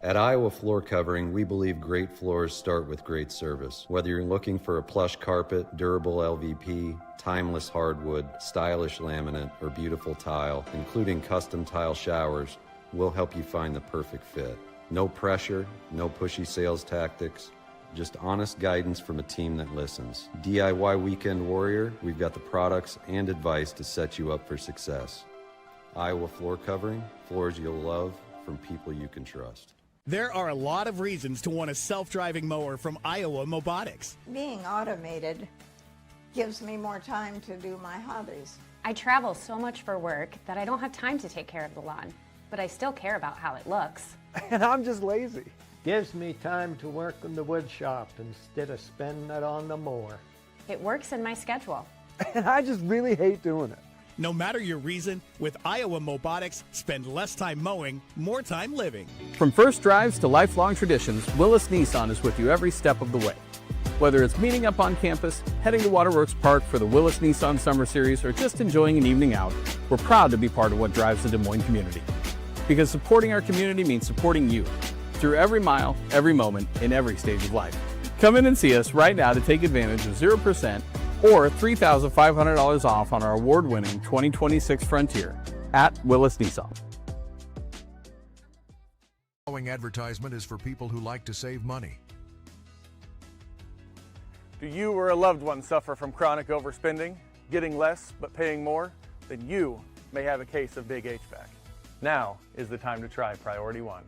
At Iowa Floor Covering, we believe great floors start with great service. Whether you're looking for a plush carpet, durable LVP, timeless hardwood, stylish laminate, or beautiful tile, including custom tile showers, we'll help you find the perfect fit. No pressure, no pushy sales tactics, just honest guidance from a team that listens. DIY Weekend Warrior, we've got the products and advice to set you up for success. Iowa Floor Covering, floors you'll love from people you can trust. There are a lot of reasons to want a self-driving mower from Iowa Mobotics. Being automated gives me more time to do my hobbies. I travel so much for work that I don't have time to take care of the lawn, but I still care about how it looks. And I'm just lazy. Gives me time to work in the wood shop instead of spending it on the mower. It works in my schedule. And I just really hate doing it. No matter your reason, with Iowa Mobotics, spend less time mowing, more time living. From first drives to lifelong traditions, Willis Nissan is with you every step of the way. Whether it's meeting up on campus, heading to Waterworks Park for the Willis Nissan Summer Series, or just enjoying an evening out, we're proud to be part of what drives the Des Moines community. Because supporting our community means supporting you through every mile, every moment, in every stage of life. Come in and see us right now to take advantage of 0% or $3,500 off on our award-winning 2026 Frontier at Willis Nissan. The following advertisement is for people who like to save money. Do you or a loved one suffer from chronic overspending, getting less but paying more? Then you may have a case of big HVAC. Now is the time to try Priority One.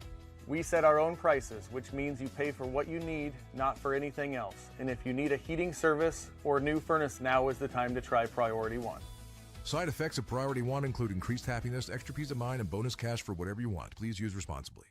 We set our own prices, which means you pay for what you need, not for anything else. And if you need a heating service or a new furnace, now is the time to try Priority One. Side effects of Priority One include increased happiness, extra peace of mind, and bonus cash for whatever you want. Please use responsibly.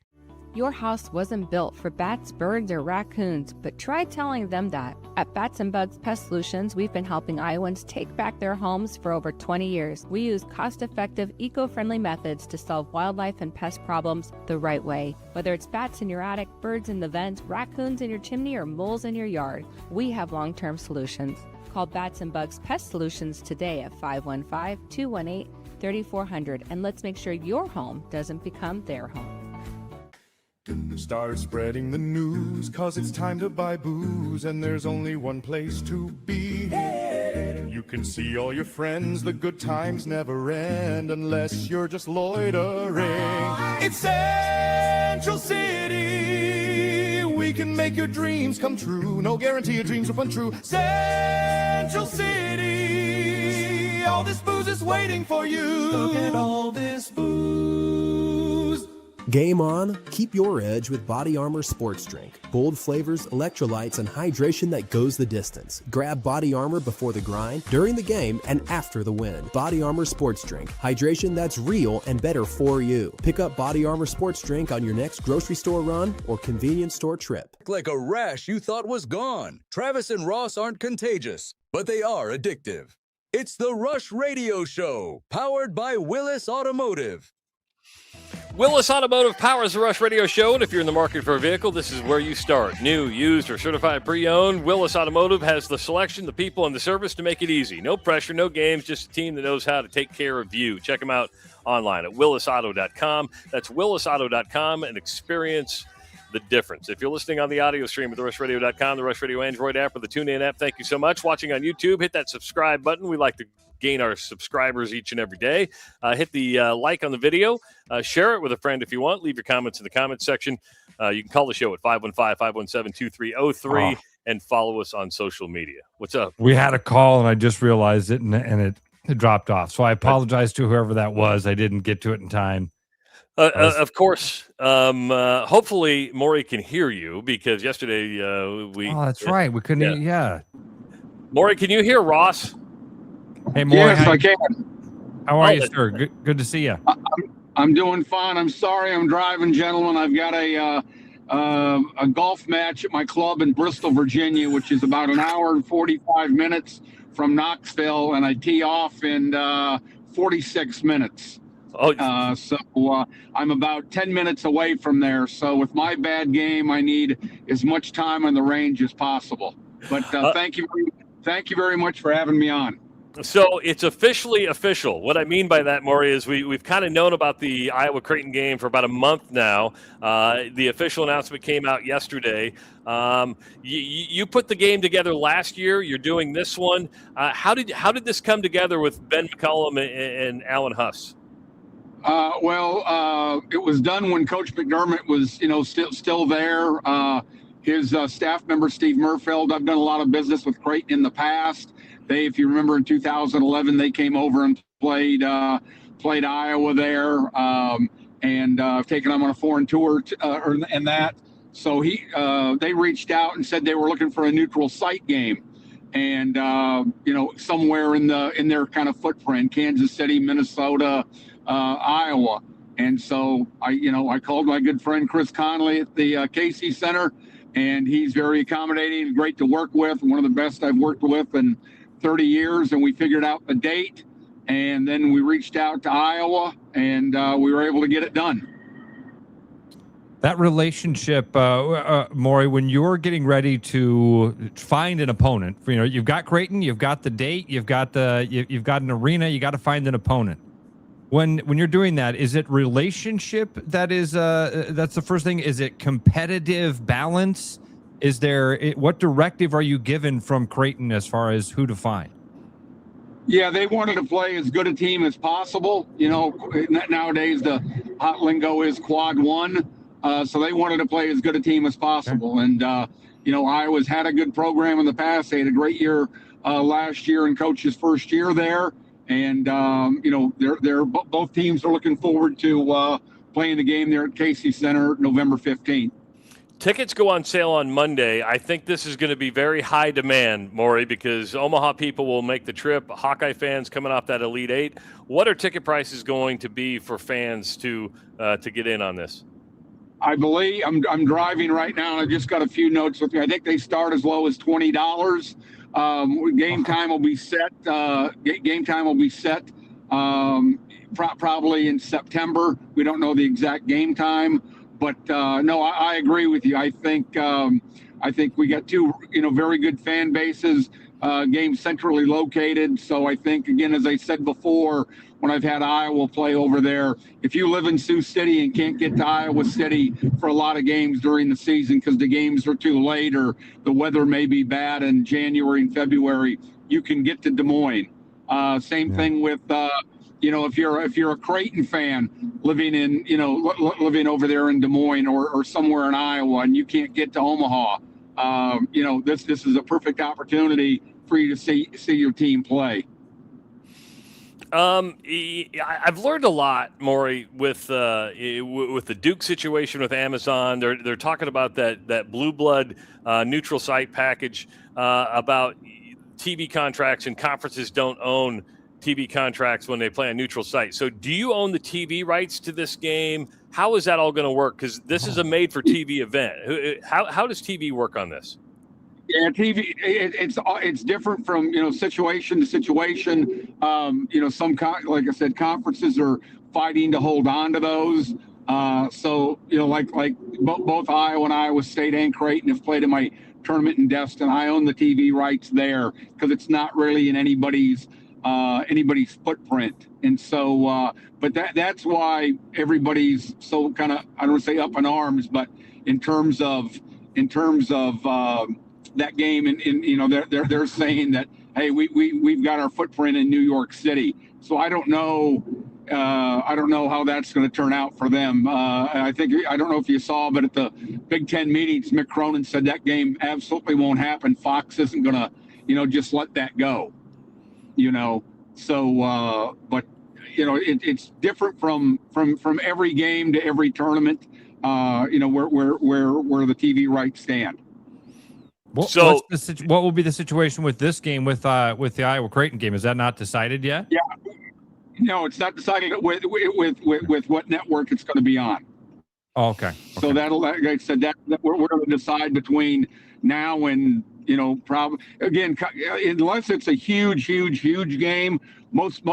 Your house wasn't built for bats, birds, or raccoons, but try telling them that. At Bats and Bugs Pest Solutions, we've been helping Iowans take back their homes for over 20 years. We use cost-effective, eco-friendly methods to solve wildlife and pest problems the right way. Whether it's bats in your attic, birds in the vents, raccoons in your chimney, or moles in your yard, we have long-term solutions. Call Bats and Bugs Pest Solutions today at 515-218-3400, and let's make sure your home doesn't become their home. Start spreading the news, cause it's time to buy booze, and there's only one place to be. You can see all your friends, the good times never end unless you're just loitering. It's Central City, we can make your dreams come true. No guarantee your dreams will come true. Central City, all this booze is waiting for you. Look at all this booze. Game on, keep your edge with Body Armor Sports Drink. Bold flavors, electrolytes, and hydration that goes the distance. Grab Body Armor before the grind, during the game, and after the win. Body Armor Sports Drink. Hydration that's real and better for you. Pick up Body Armor Sports Drink on your next grocery store run or convenience store trip. Like a rash you thought was gone. Travis and Ross aren't contagious, but they are addictive. It's the Rush Radio Show, powered by Willis Automotive. Willis Automotive powers the Rush Radio Show, and if you're in the market for a vehicle, this is where you start. New, used, or certified pre-owned, Willis Automotive has the selection, the people, and the service to make it easy. No pressure, no games, just a team that knows how to take care of you. Check them out online at willisauto.com. That's willisauto.com, and experience the difference. If you're listening on the audio stream at therushladio.com, the Rush Radio Android app, or the TuneIn app, thank you so much. Watching on YouTube, hit that subscribe button. We like to gain our subscribers each and every day. Hit the like on the video. Share it with a friend if you want. Leave your comments in the comments section. You can call the show at 515-517-2303 and follow us on social media. What's up? We had a call, and I just realized it, and it dropped off. So I apologize to whoever that was. I didn't get to it in time. Of course. Hopefully, Maury can hear you, because yesterday we... Oh, that's right. We couldn't... Yeah. Maury, can you hear Ross? Hey, Maury. Yes, I can. How are you, sir? Good to see you. I'm doing fine. I'm sorry I'm driving, gentlemen. I've got a golf match at my club in Bristol, Virginia, which is about an hour and 45 minutes from Knoxville, and I tee off in 46 minutes. So I'm about 10 minutes away from there. So with my bad game, I need as much time on the range as possible. But thank you very much for having me on. So it's officially official. What I mean by that, Maury, is we've kind of known about the Iowa Creighton game for about a month now. The official announcement came out yesterday. You put the game together last year. You're doing this one. How did this come together with Ben McCollum and Alan Huss? It was done when Coach McDermott was, still there. His staff member, Steve Murfeld, I've done a lot of business with Creighton in the past. If you remember, in 2011, they came over and played Iowa there, and taken them on a foreign tour and that. So they reached out and said they were looking for a neutral site game, and somewhere in their kind of footprint, Kansas City, Minnesota, Iowa. And so I called my good friend Chris Conley at the Casey Center, and he's very accommodating, great to work with, one of the best I've worked with in 30 years. And we figured out the date, and then we reached out to Iowa, and we were able to get it done. That relationship, Maury, when you're getting ready to find an opponent, you've got Creighton, you've got the date, you've got an arena, you got to find an opponent. When you're doing that, is it relationship that's the first thing? Is it competitive balance? What directive are you given from Creighton as far as who to find? Yeah, they wanted to play as good a team as possible. Nowadays the hot lingo is quad one. So they wanted to play as good a team as possible. Okay. And, Iowa's had a good program in the past. They had a great year last year in Coach's first year there. And, both teams are looking forward to playing the game there at Casey Center November 15th. Tickets go on sale on Monday. I think this is going to be very high demand, Maury, because Omaha people will make the trip. Hawkeye fans coming off that Elite Eight. What are ticket prices going to be for fans to get in on this? I believe I'm driving right now, and I just got a few notes with me. I think they start as low as $20. Game time will be set. Probably in September. We don't know the exact game time. But no, I agree with you. I think we got two, very good fan bases, games centrally located. So I think, again, as I said before, when I've had Iowa play over there, if you live in Sioux City and can't get to Iowa City for a lot of games during the season because the games are too late or the weather may be bad in January and February, you can get to Des Moines. Same thing with if you're a Creighton fan living in, living over there in Des Moines or somewhere in Iowa and you can't get to Omaha, this is a perfect opportunity for you to see your team play. I've learned a lot, Maury, with the Duke situation with Amazon. They're talking about that blue blood neutral site package, about TV contracts, and conferences don't own TV contracts when they play a neutral site. So do you own the TV rights to this game? How is that all going to work? Because this is a made-for-TV event. How does TV work on this? Yeah, TV. It's different from situation to situation. Like I said, conferences are fighting to hold on to those. So like both Iowa and Iowa State and Creighton have played in my tournament in Destin. I own the TV rights there because it's not really in anybody's footprint. And so, but that's why everybody's so kind of, I don't want to say up in arms, but in terms of that game, and they're saying that, hey, we've got our footprint in New York City. So I don't know how that's going to turn out for them. I don't know if you saw, but at the Big Ten meetings, Mick Cronin said that game absolutely won't happen. Fox isn't going to, just let that go. So, but it's different from every game to every tournament. Where the TV rights stand. So, what will be the situation with this game with the Iowa Creighton game? Is that not decided yet? Yeah, no, it's not decided with what network it's going to be on. Oh, okay. So that'll, like I said, that we're going to decide between now and probably again, unless it's a huge game. Most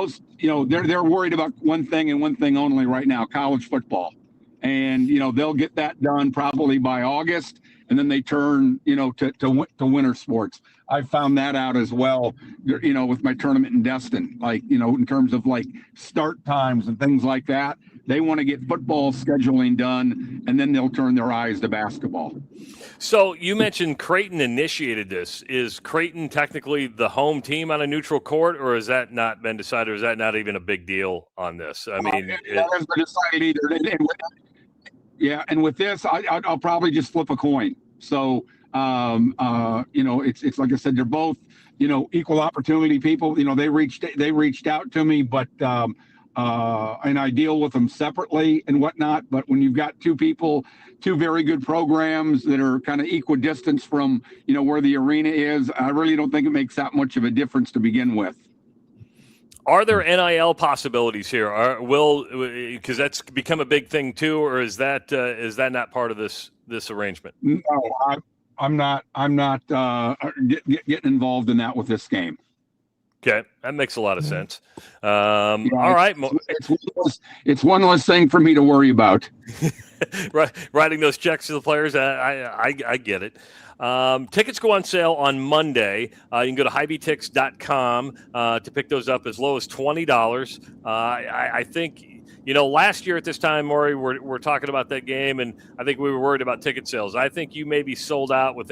they're worried about one thing and one thing only right now: college football, and they'll get that done probably by August. and then they turn, to winter sports. I found that out as well, with my tournament in Destin, like, in terms of like start times and things like that. They want to get football scheduling done, and then they'll turn their eyes to basketball. So you mentioned Creighton initiated this. Is Creighton technically the home team on a neutral court, or has that not been decided, or is that not even a big deal on this? I mean, that hasn't been decided either. And with this, I'll probably just flip a coin. So, it's like I said, they're both, equal opportunity people. They reached out to me, but and I deal with them separately and whatnot. But when you've got two very good programs that are kind of equidistant from, where the arena is, I really don't think it makes that much of a difference to begin with. Are there NIL possibilities here? Because that's become a big thing too, or is that not part of this arrangement? No, I'm not getting involved in that with this game. Okay, that makes a lot of sense. All right, it's one less thing for me to worry about. Right, writing those checks to the players, I get it. Tickets go on sale on Monday. You can go to HyVTix.com to pick those up as low as $20. I think, last year at this time, Maury, we're talking about that game, and I think we were worried about ticket sales. I think you may be sold out I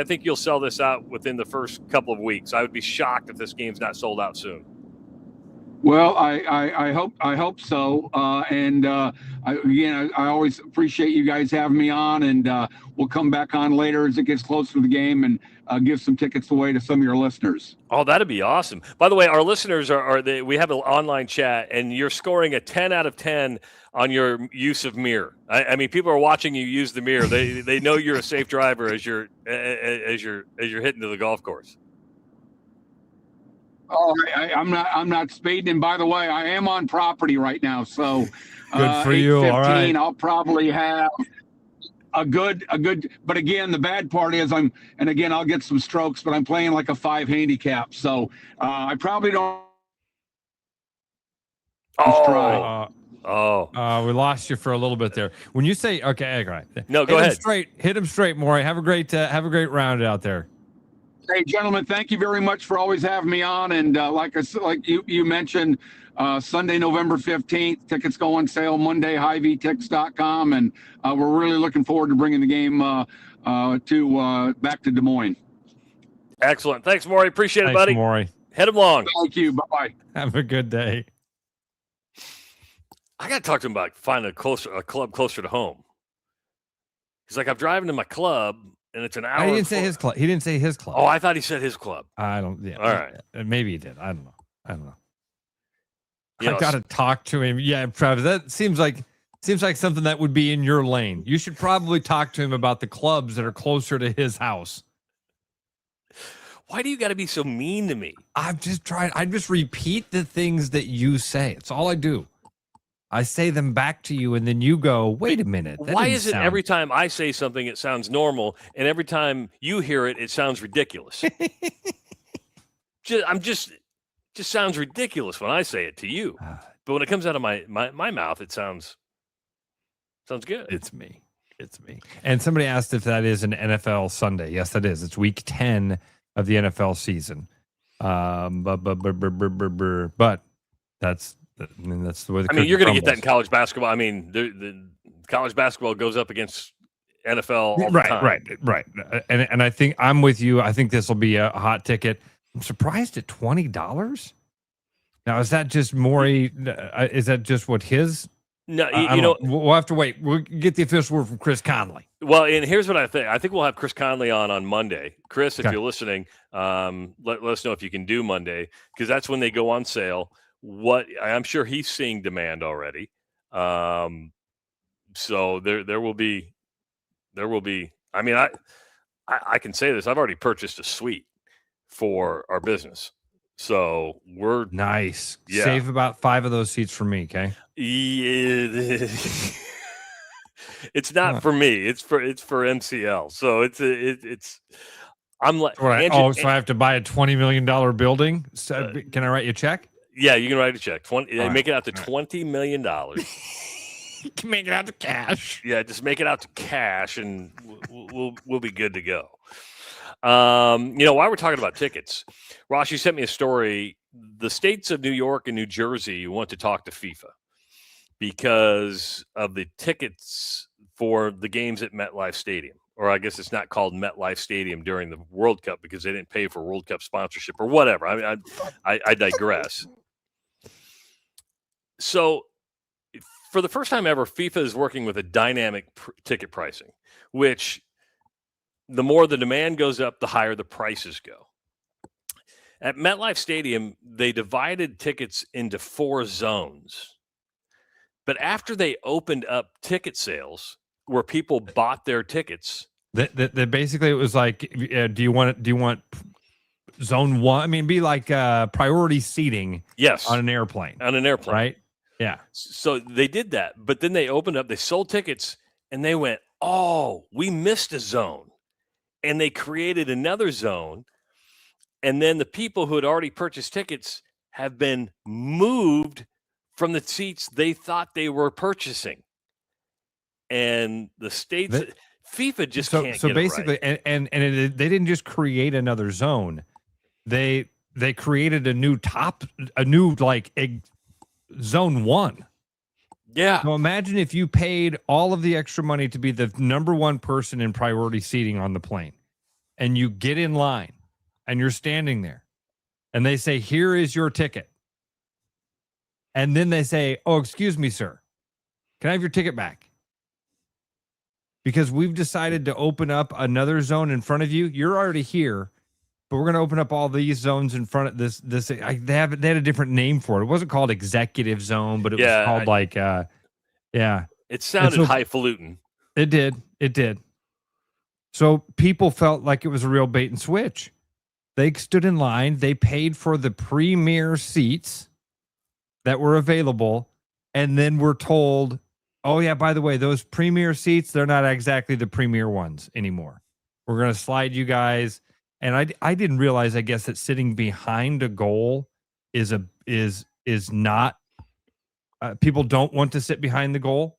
think you'll sell this out within the first couple of weeks. I would be shocked if this game's not sold out soon. Well, I hope so. I always appreciate you guys having me on, and we'll come back on later as it gets closer to the game and give some tickets away to some of your listeners. Oh, that'd be awesome. By the way, our listeners we have an online chat, and you're scoring a 10 out of 10 on your use of mirror. I mean, people are watching you use the mirror. They know you're a safe driver as you're hitting to the golf course. Oh, I'm not speeding. And by the way, I am on property right now, so good for you. All right, I'll probably have a good. But again, the bad part is I'll get some strokes, but I'm playing like a 5 handicap, so I probably don't. We lost you for a little bit there. When you say okay, all right. No, go ahead. Hit him straight, Maury. Have a great round out there. Hey, gentlemen, thank you very much for always having me on. And like you mentioned, Sunday, November 15th, tickets go on sale Monday, HyVTix.com. And we're really looking forward to bringing the game back to Des Moines. Excellent. Thanks, Maury. Appreciate it, buddy. Maury. Head him long. Thank you. Bye-bye. Have a good day. I got to talk to him about finding a club closer to home. He's like, I'm driving to my club, and it's an hour. He didn't say his club. He didn't say his club. Oh, I thought he said his club. I don't. Yeah. All right. Maybe he did. I don't know. I got to talk to him. Yeah, Travis. That seems like something that would be in your lane. You should probably talk to him about the clubs that are closer to his house. Why do you got to be so mean to me? I'm just trying. I just repeat the things that you say. It's all I do. I say them back to you, and then you go, wait a minute. Why is it every time I say something, it sounds normal, and every time you hear it, it sounds ridiculous? just sounds ridiculous when I say it to you. But when it comes out of my mouth, it sounds good. It's me. And somebody asked if that is an NFL Sunday. Yes, that is. It's week 10 of the NFL season. But that's the way the you're going to get that in college basketball. I mean, the college basketball goes up against NFL all the time. Right. And I think I'm with you. I think this will be a hot ticket. I'm surprised at $20. Now, is that just Maury? Is that just what his? No, we'll have to wait. We'll get the official word from Chris Conley. Well, and here's what I think. I think we'll have Chris Conley on Monday. Chris, if you're listening, let us know if you can do Monday, because that's when they go on sale. I'm sure he's seeing demand already. So there will be. I mean, I can say this. I've already purchased a suite for our business. So we're nice. Yeah. Save about 5 of those seats for me, okay? Yeah. It's not for me. It's for MCL. So it's. I'm like. So I have to buy a $20 million building. So, can I write you a check? Yeah, you can write a check. Make it out to right. $20 million. Make it out to cash. Yeah, just make it out to cash, and we'll be good to go. While we're talking about tickets, Ross, you sent me a story. The states of New York and New Jersey want to talk to FIFA because of the tickets for the games at MetLife Stadium. Or I guess it's not called MetLife Stadium during the World Cup because they didn't pay for World Cup sponsorship or whatever. I digress. So for the first time ever, FIFA is working with a dynamic ticket pricing, which the more the demand goes up, the higher the prices go. At MetLife Stadium, they divided tickets into 4 zones. But after they opened up ticket sales where people bought their tickets, that basically it was like, do you want zone 1? I mean, be like priority seating. Yes, on an airplane. Right? Yeah. So they did that, but then they opened up, they sold tickets, and they went, oh, we missed a zone. And they created another zone. And then the people who had already purchased tickets have been moved from the seats they thought they were purchasing. And the states, FIFA just can't so get basically, it right. and they didn't just create another zone. They created a new zone 1. Yeah. So imagine if you paid all of the extra money to be the number 1 person in priority seating on the plane, and you get in line and you're standing there and they say, here is your ticket. And then they say, oh, excuse me, sir, can I have your ticket back? Because we've decided to open up another zone in front of you. You're already here, but we're going to open up all these zones in front of this. They had a different name for it. It wasn't called executive zone, but it was called It sounded highfalutin. It did. So people felt like it was a real bait and switch. They stood in line. They paid for the premier seats that were available, and then were told, oh, yeah, by the way, those premier seats, they're not exactly the premier ones anymore. We're going to slide you guys. And I didn't realize, I guess, that sitting behind a goal is not people don't want to sit behind the goal.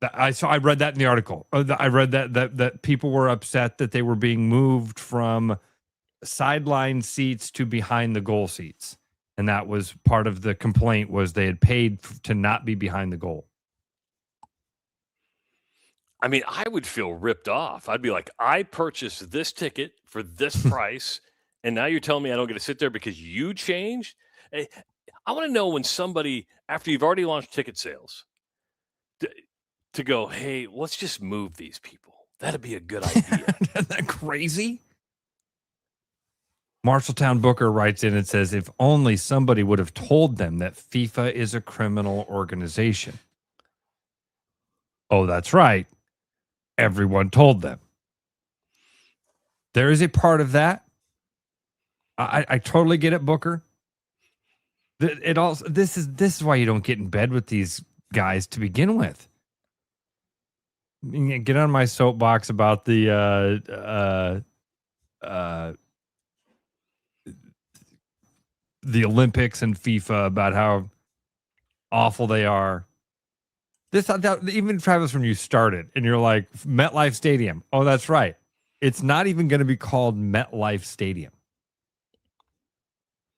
I read that in the article. I read that people were upset that they were being moved from sideline seats to behind the goal seats. And that was part of the complaint, was they had paid to not be behind the goal. I mean, I would feel ripped off. I'd be like, I purchased this ticket for this price, and now you're telling me I don't get to sit there because you changed? I want to know when somebody, after you've already launched ticket sales, to go, hey, let's just move these people. That'd be a good idea. Isn't that crazy? Marshalltown Booker writes in and says, if only somebody would have told them that FIFA is a criminal organization. Oh, that's right. Everyone told them. There is a part of that. I totally get it, Booker. This is why you don't get in bed with these guys to begin with. Get on my soapbox about the Olympics and FIFA, about how awful they are. Even Travis, when you started and you're like, MetLife Stadium. Oh, that's right. It's not even going to be called MetLife Stadium.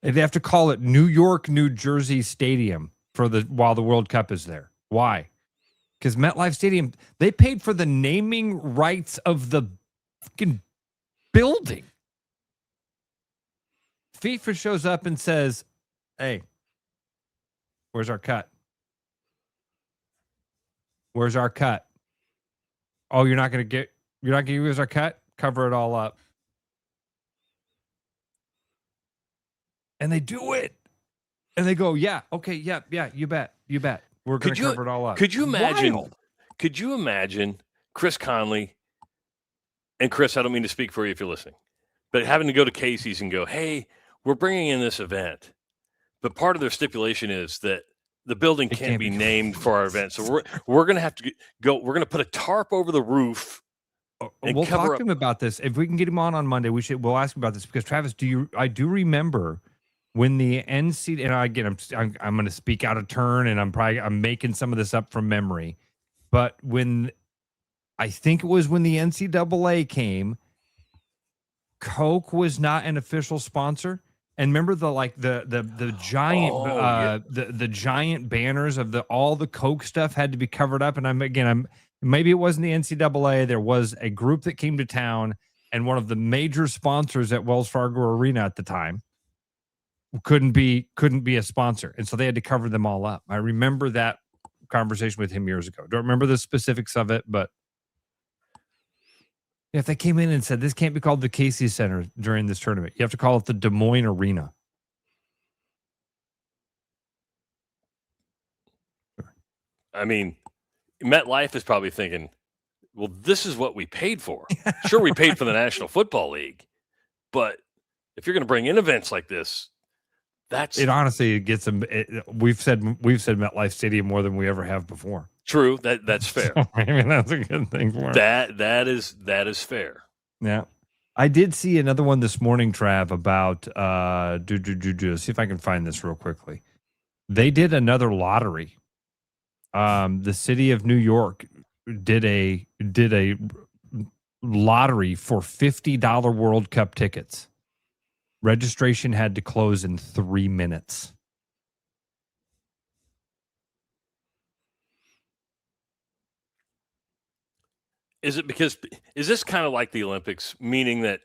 They have to call it New York, New Jersey Stadium while the World Cup is there. Why? Because MetLife Stadium, they paid for the naming rights of the fucking building. FIFA shows up and says, hey, where's our cut? Where's our cut? Oh, you're not going to give us our cut? Cover it all up. And they do it. And they go, yeah, okay, yeah, you bet. We're going to cover it all up. Could you imagine Chris Conley, and Chris, I don't mean to speak for you if you're listening, but having to go to Casey's and go, hey, we're bringing in this event, but part of their stipulation is that the building can't be named for our event. So we're going to have to go. We're going to put a tarp over the roof. And we'll talk to him about this. If we can get him on Monday, we'll ask him about this, because Travis, I do remember when the NCAA, and again, I'm going to speak out of turn, and I'm making some of this up from memory, but I think it was when the NCAA came, Coke was not an official sponsor. And remember the giant the giant banners of all the Coke stuff had to be covered up. And maybe it wasn't the NCAA. There was a group that came to town, and one of the major sponsors at Wells Fargo Arena at the time couldn't be a sponsor, and so they had to cover them all up. I remember that conversation with him years ago. Don't remember the specifics of it, but if they came in and said this can't be called the Casey Center during this tournament, you have to call it the Des Moines Arena. I mean, MetLife is probably thinking, well, this is what we paid for. Sure, we paid for the National Football League, but if you're going to bring in events like this, it honestly gets them. We've said MetLife Stadium more than we ever have before. True, that's fair. So, I mean, that's a good thing for it. That is fair. Yeah, I did see another one this morning, Trav, about see if I can find this real quickly. They did another lottery. The city of New York did a lottery for $50 World Cup tickets. Registration had to close in 3 minutes. Is this kind of like the Olympics, meaning that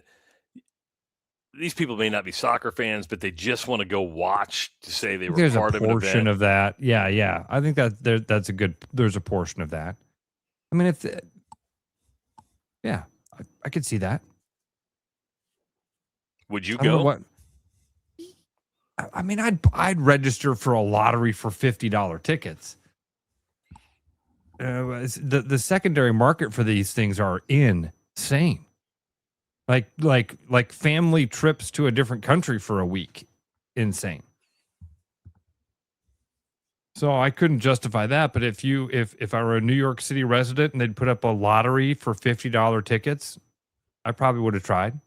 these people may not be soccer fans, but they just want to go watch to say they were part of an event? There's a portion of that. Yeah. I think that's a good. There's a portion of that. I mean, I could see that. Would you go? I mean, I'd register for a lottery for $50 tickets. The secondary market for these things are insane. Like family trips to a different country for a week, insane. So I couldn't justify that. But if I were a New York City resident and they'd put up a lottery for $50 tickets, I probably would have tried.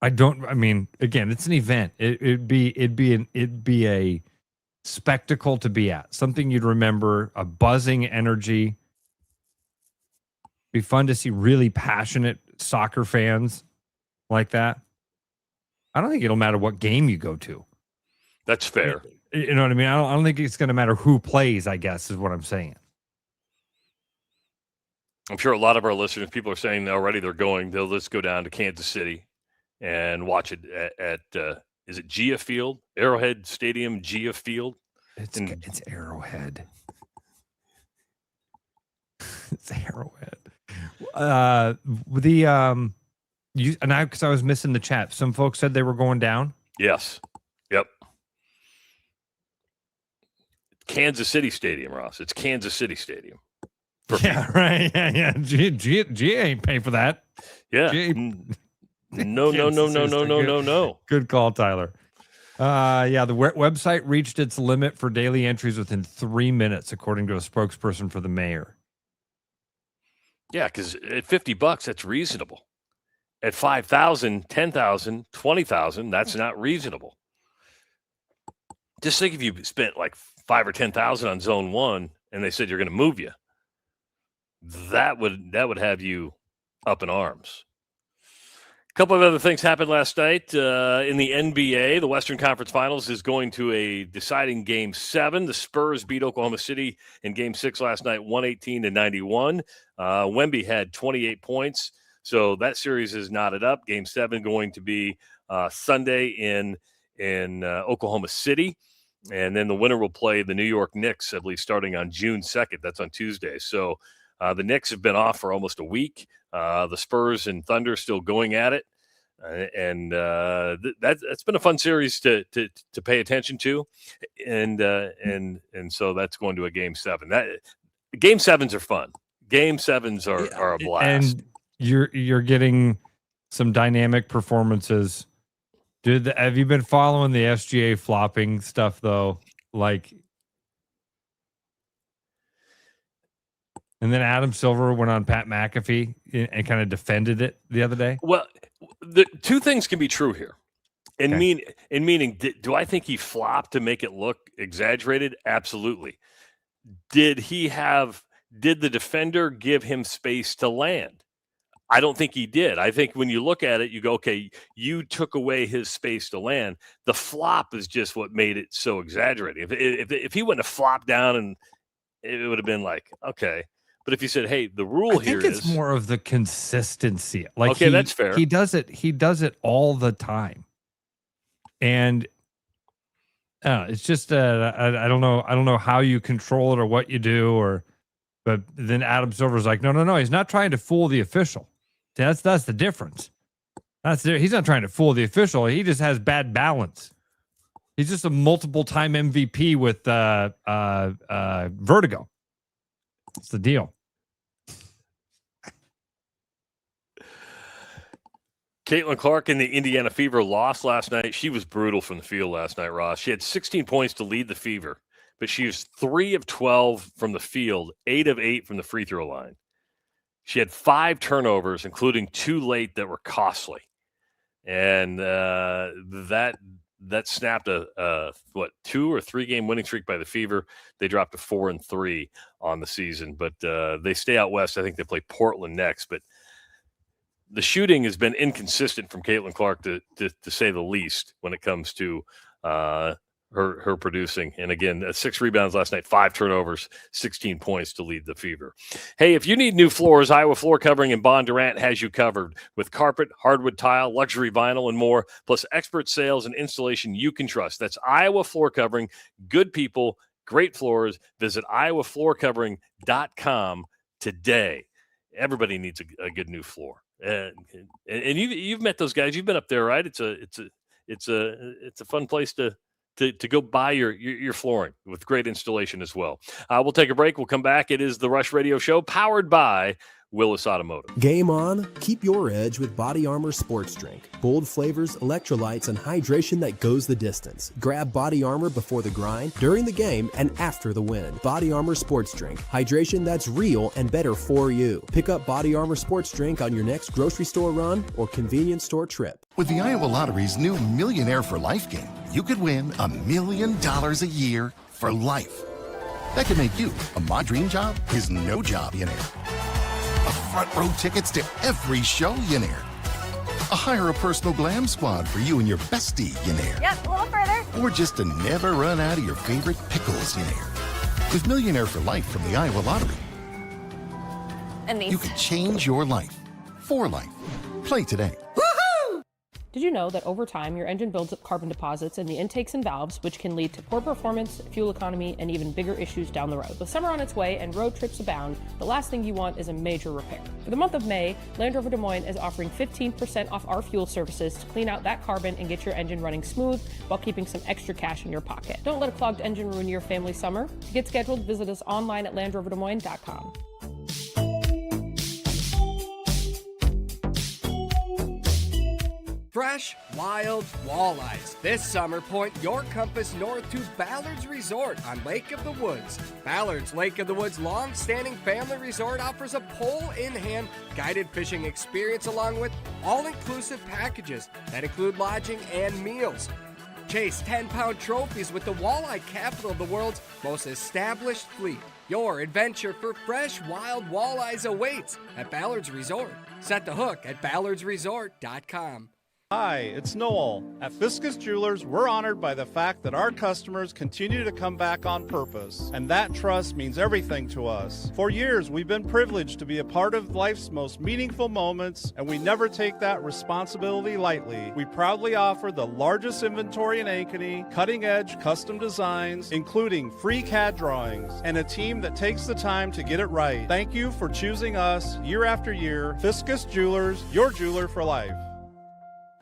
I mean, again, it's an event. It'd be a spectacle to be at. Something you'd remember, a buzzing energy. Be fun to see really passionate soccer fans like that. I don't think it'll matter what game you go to. That's fair. You know what I mean? I don't think it's going to matter who plays, I guess, is what I'm saying. I'm sure a lot of our listeners, people are saying already they're going. They'll just go down to Kansas City and watch it at is it Gia Field? Arrowhead Stadium, Gia Field? It's Arrowhead. It's Arrowhead. Because I was missing the chat. Some folks said they were going down. Yes. Yep. Kansas City Stadium, Ross. It's Kansas City Stadium. Yeah, right. Yeah. G ain't paying for that. Yeah. No. Good call, Tyler. The website reached its limit for daily entries within 3 minutes, according to a spokesperson for the mayor. Yeah, because at $50, that's reasonable. At 5,000, 10,000, 20,000, that's not reasonable. Just think if you spent like 5,000 or 10,000 on Zone 1, and they said you're going to move you, that would have you up in arms. A couple of other things happened last night in the NBA. The Western Conference Finals is going to a deciding Game 7. The Spurs beat Oklahoma City in Game 6 last night, 118-91. Wemby had 28 points, so that series is knotted up. Game 7 going to be Sunday in Oklahoma City, and then the winner will play the New York Knicks, I believe, starting on June 2nd. That's on Tuesday. So the Knicks have been off for almost a week. The Spurs and Thunder still going at it, and that's been a fun series to pay attention to, and so that's going to a Game 7. Game 7s are fun. Game 7s are a blast, and you're getting some dynamic performances. Have you been following the SGA flopping stuff though? And then Adam Silver went on Pat McAfee and kind of defended it the other day. Well, the two things can be true here. Meaning, do I think he flopped to make it look exaggerated? Absolutely. Did the defender give him space to land? I don't think he did. I think when you look at it, you go, okay, you took away his space to land. The flop is just what made it so exaggerating. If he wouldn't have flopped down, and it would have been like, okay. But if you said, hey, the rule I here think it's more of the consistency. Like, okay, that's fair. He does it all the time. And it's just I don't know how you control it or what you do, but then Adam Silver's like, no, he's not trying to fool the official. That's the difference. He's not trying to fool the official. He just has bad balance. He's just a multiple-time MVP with vertigo. That's the deal. Caitlin Clark in the Indiana Fever lost last night. She was brutal from the field last night, Ross. She had 16 points to lead the Fever, but she was 3 of 12 from the field, 8 of 8 from the free throw line. She had 5 turnovers, including 2 late that were costly. And that snapped a 2 or 3 game winning streak by the Fever. They dropped to 4-3 on the season, but they stay out west. I think they play Portland next, but the shooting has been inconsistent from Caitlin Clark to say the least when it comes to her producing. And again, 6 rebounds last night, 5 turnovers, 16 points to lead the Fever. Hey, if you need new floors, Iowa Floor Covering in Bondurant has you covered with carpet, hardwood tile, luxury vinyl, and more, plus expert sales and installation you can trust. That's Iowa Floor Covering. Good people, great floors. Visit iowafloorcovering.com today. Everybody needs a good new floor. And you've met those guys. You've been up there, right? It's a fun place to go buy your flooring with great installation as well. We'll take a break. We'll come back. It is the Rush Radio Show powered by Willis Automotive. Game on, keep your edge with Body Armor Sports Drink. Bold flavors, electrolytes, and hydration that goes the distance. Grab Body Armor before the grind, during the game, and after the win. Body Armor Sports Drink. Hydration that's real and better for you. Pick up Body Armor Sports Drink on your next grocery store run or convenience store trip. With the Iowa Lottery's new Millionaire for Life game, you could win $1 million a year for life. That could make you a My Dream Job is No Job millionaire. Front row tickets to every show millionaire. Hire a personal glam squad for you and your bestie millionaire. Yep, a little further. Or just to never run out of your favorite pickles millionaire. With Millionaire for Life from the Iowa Lottery, And these. you can change your life for life. Play today. Did you know that over time, your engine builds up carbon deposits in the intakes and valves, which can lead to poor performance, fuel economy, and even bigger issues down the road? With summer on its way and road trips abound, the last thing you want is a major repair. For the month of May, Land Rover Des Moines is offering 15% off our fuel services to clean out that carbon and get your engine running smooth while keeping some extra cash in your pocket. Don't let a clogged engine ruin your family summer. To get scheduled, visit us online at LandRoverDesMoines.com. Fresh, wild walleyes. This summer, point your compass north to Ballard's Resort on Lake of the Woods. Ballard's Lake of the Woods long-standing family resort offers a pole-in-hand guided fishing experience along with all-inclusive packages that include lodging and meals. Chase 10-pound trophies with the walleye capital of the world's most established fleet. Your adventure for fresh, wild walleyes awaits at Ballard's Resort. Set the hook at ballardsresort.com. Hi, it's Noel. At Fiskus Jewelers, we're honored by the fact that our customers continue to come back on purpose, and that trust means everything to us. For years, we've been privileged to be a part of life's most meaningful moments, and we never take that responsibility lightly. We proudly offer the largest inventory in Ankeny, cutting-edge custom designs, including free CAD drawings, and a team that takes the time to get it right. Thank you for choosing us year after year. Fiskus Jewelers, your jeweler for life.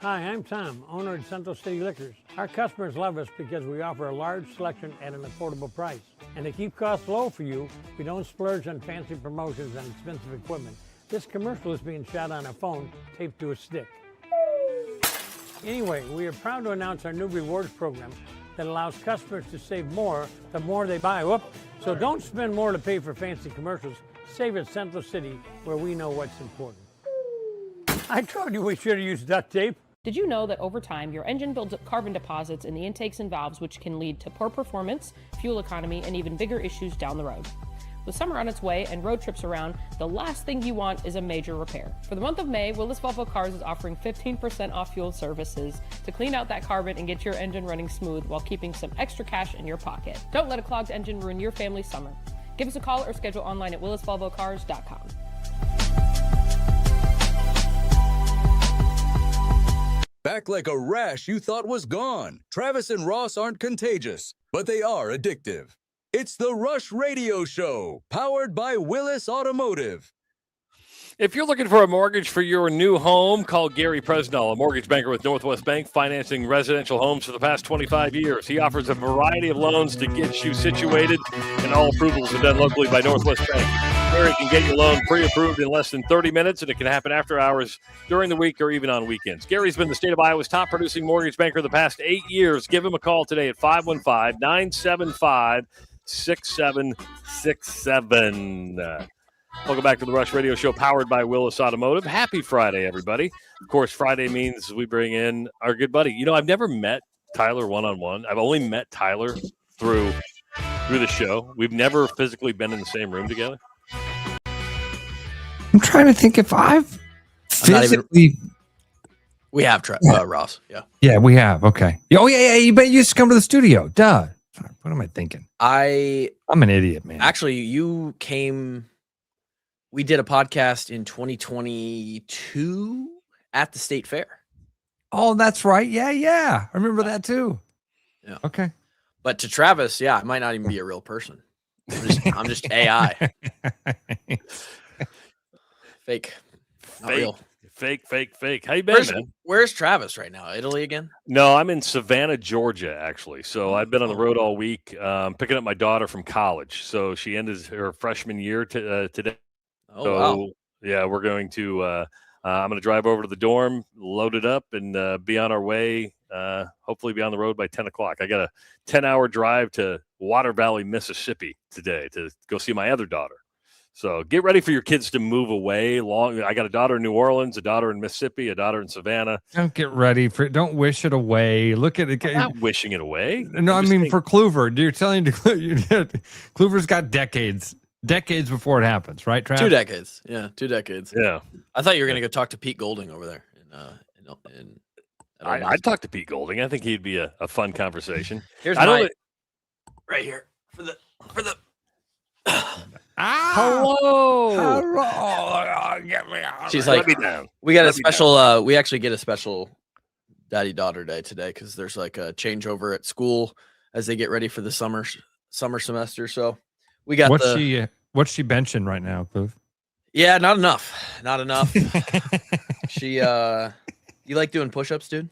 Hi, I'm Tom, owner of Central City Liquors. Our customers love us because we offer a large selection at an affordable price. And to keep costs low for you, we don't splurge on fancy promotions and expensive equipment. This commercial is being shot on a phone taped to a stick. Anyway, we are proud to announce our new rewards program that allows customers to save more the more they buy. So don't spend more to pay for fancy commercials. Save at Central City, where we know what's important. I told you we should have used duct tape. Did you know that over time, your engine builds up carbon deposits in the intakes and valves, which can lead to poor performance, fuel economy, and even bigger issues down the road? With summer on its way and road trips around, the last thing you want is a major repair. For the month of May, Willis Volvo Cars is offering 15% off fuel services to clean out that carbon and get your engine running smooth while keeping some extra cash in your pocket. Don't let a clogged engine ruin your family's summer. Give us a call or schedule online at willisvolvocars.com. Back like a rash you thought was gone. Travis and Ross aren't contagious, but they are addictive. It's the Rush Radio Show, powered by Willis Automotive. If you're looking for a mortgage for your new home, call Gary Presnell, a mortgage banker with Northwest Bank, financing residential homes for the past 25 years. He offers a variety of loans to get you situated, and all approvals are done locally by Northwest Bank. Gary can get your loan pre-approved in less than 30 minutes, and it can happen after hours, during the week, or even on weekends. Gary's been the state of Iowa's top producing mortgage banker the past 8 years. Give him a call today at 515-975-6767. Welcome back to the Rush Radio Show, powered by Willis Automotive. Happy Friday, everybody. Of course, Friday means we bring in our good buddy. You know, I've never met Tyler one-on-one. I've only met Tyler through the show. We've never physically been in the same room together. I'm trying to think if I've physically... We have, Ross. Yeah. Yeah, we have. Okay. Oh, yeah. You used to come to the studio. Duh. What am I thinking? I'm an idiot, man. Actually, you came... We did a podcast in 2022 at the State Fair. Oh, that's right. Yeah. I remember that too. Yeah. Okay. But to Travis, I might not even be a real person. I'm just AI. Fake. Not real. Fake. How you been, man? Where's Travis right now? Italy again? No, I'm in Savannah, Georgia, actually. So I've been on the road all week, picking up my daughter from college. So she ended her freshman year today. Oh, so, wow. Yeah, we're going to I'm going to drive over to the dorm, load it up, and be on our way, hopefully be on the road by 10 o'clock. I got a 10-hour drive to Water Valley, Mississippi today to go see my other daughter. So get ready for your kids to move away. I got a daughter in New Orleans, a daughter in Mississippi, a daughter in Savannah. Don't get ready for it. Don't wish it away. Look at it. I'm not wishing it away. No, I mean for Kluver. You're telling Kluver's got decades before it happens, right, Trav? 2 decades. Yeah, 2 decades. Yeah. I thought you were going to go talk to Pete Golding over there. I'd talk to Pete Golding. I think he'd be a fun conversation. Here's right here for the. Hello. Get me out. She's Let like, me down. we got a special. We actually get a special daddy-daughter day today because there's like a changeover at school as they get ready for the summer semester. So we got what's she benching right now, Booth? Yeah, not enough. She you like doing push-ups, dude?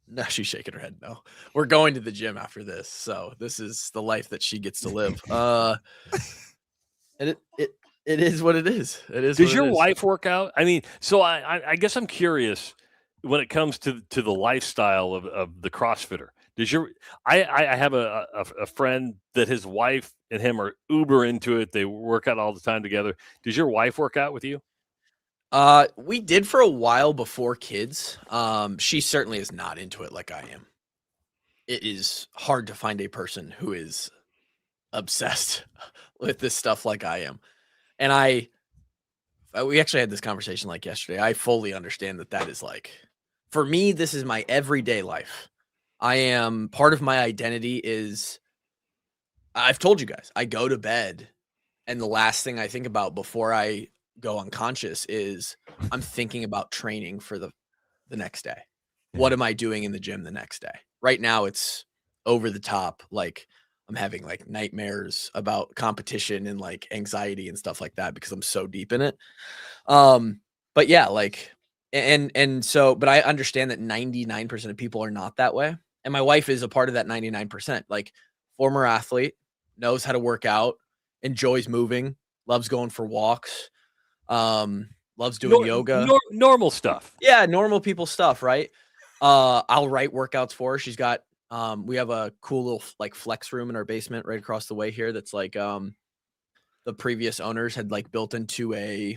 No, she's shaking her head. No, we're going to the gym after this, so this is the life that she gets to live. And it is what it is. It is. Does your wife work out? I mean, so I guess I'm curious when it comes to the lifestyle of the CrossFitter. I have a friend that his wife and him are uber into it. They work out all the time together. Does your wife work out with you? We did for a while before kids. She certainly is not into it like I am. It is hard to find a person who is obsessed with this stuff like I am. And we actually had this conversation like yesterday. I fully understand that is like, for me, this is my everyday life. Part of my identity is, I've told you guys, I go to bed and the last thing I think about before I go unconscious is I'm thinking about training for the next day. What am I doing in the gym the next day? Right now it's over the top. Like I'm having like nightmares about competition and like anxiety and stuff like that because I'm so deep in it. But yeah, like, but I understand that 99% of people are not that way. And my wife is a part of that 99%, like former athlete, knows how to work out, enjoys moving, loves going for walks, loves doing yoga. Normal stuff. Yeah, normal people stuff, right? I'll write workouts for her. She's got we have a cool little like flex room in our basement right across the way here that's like the previous owners had like built into a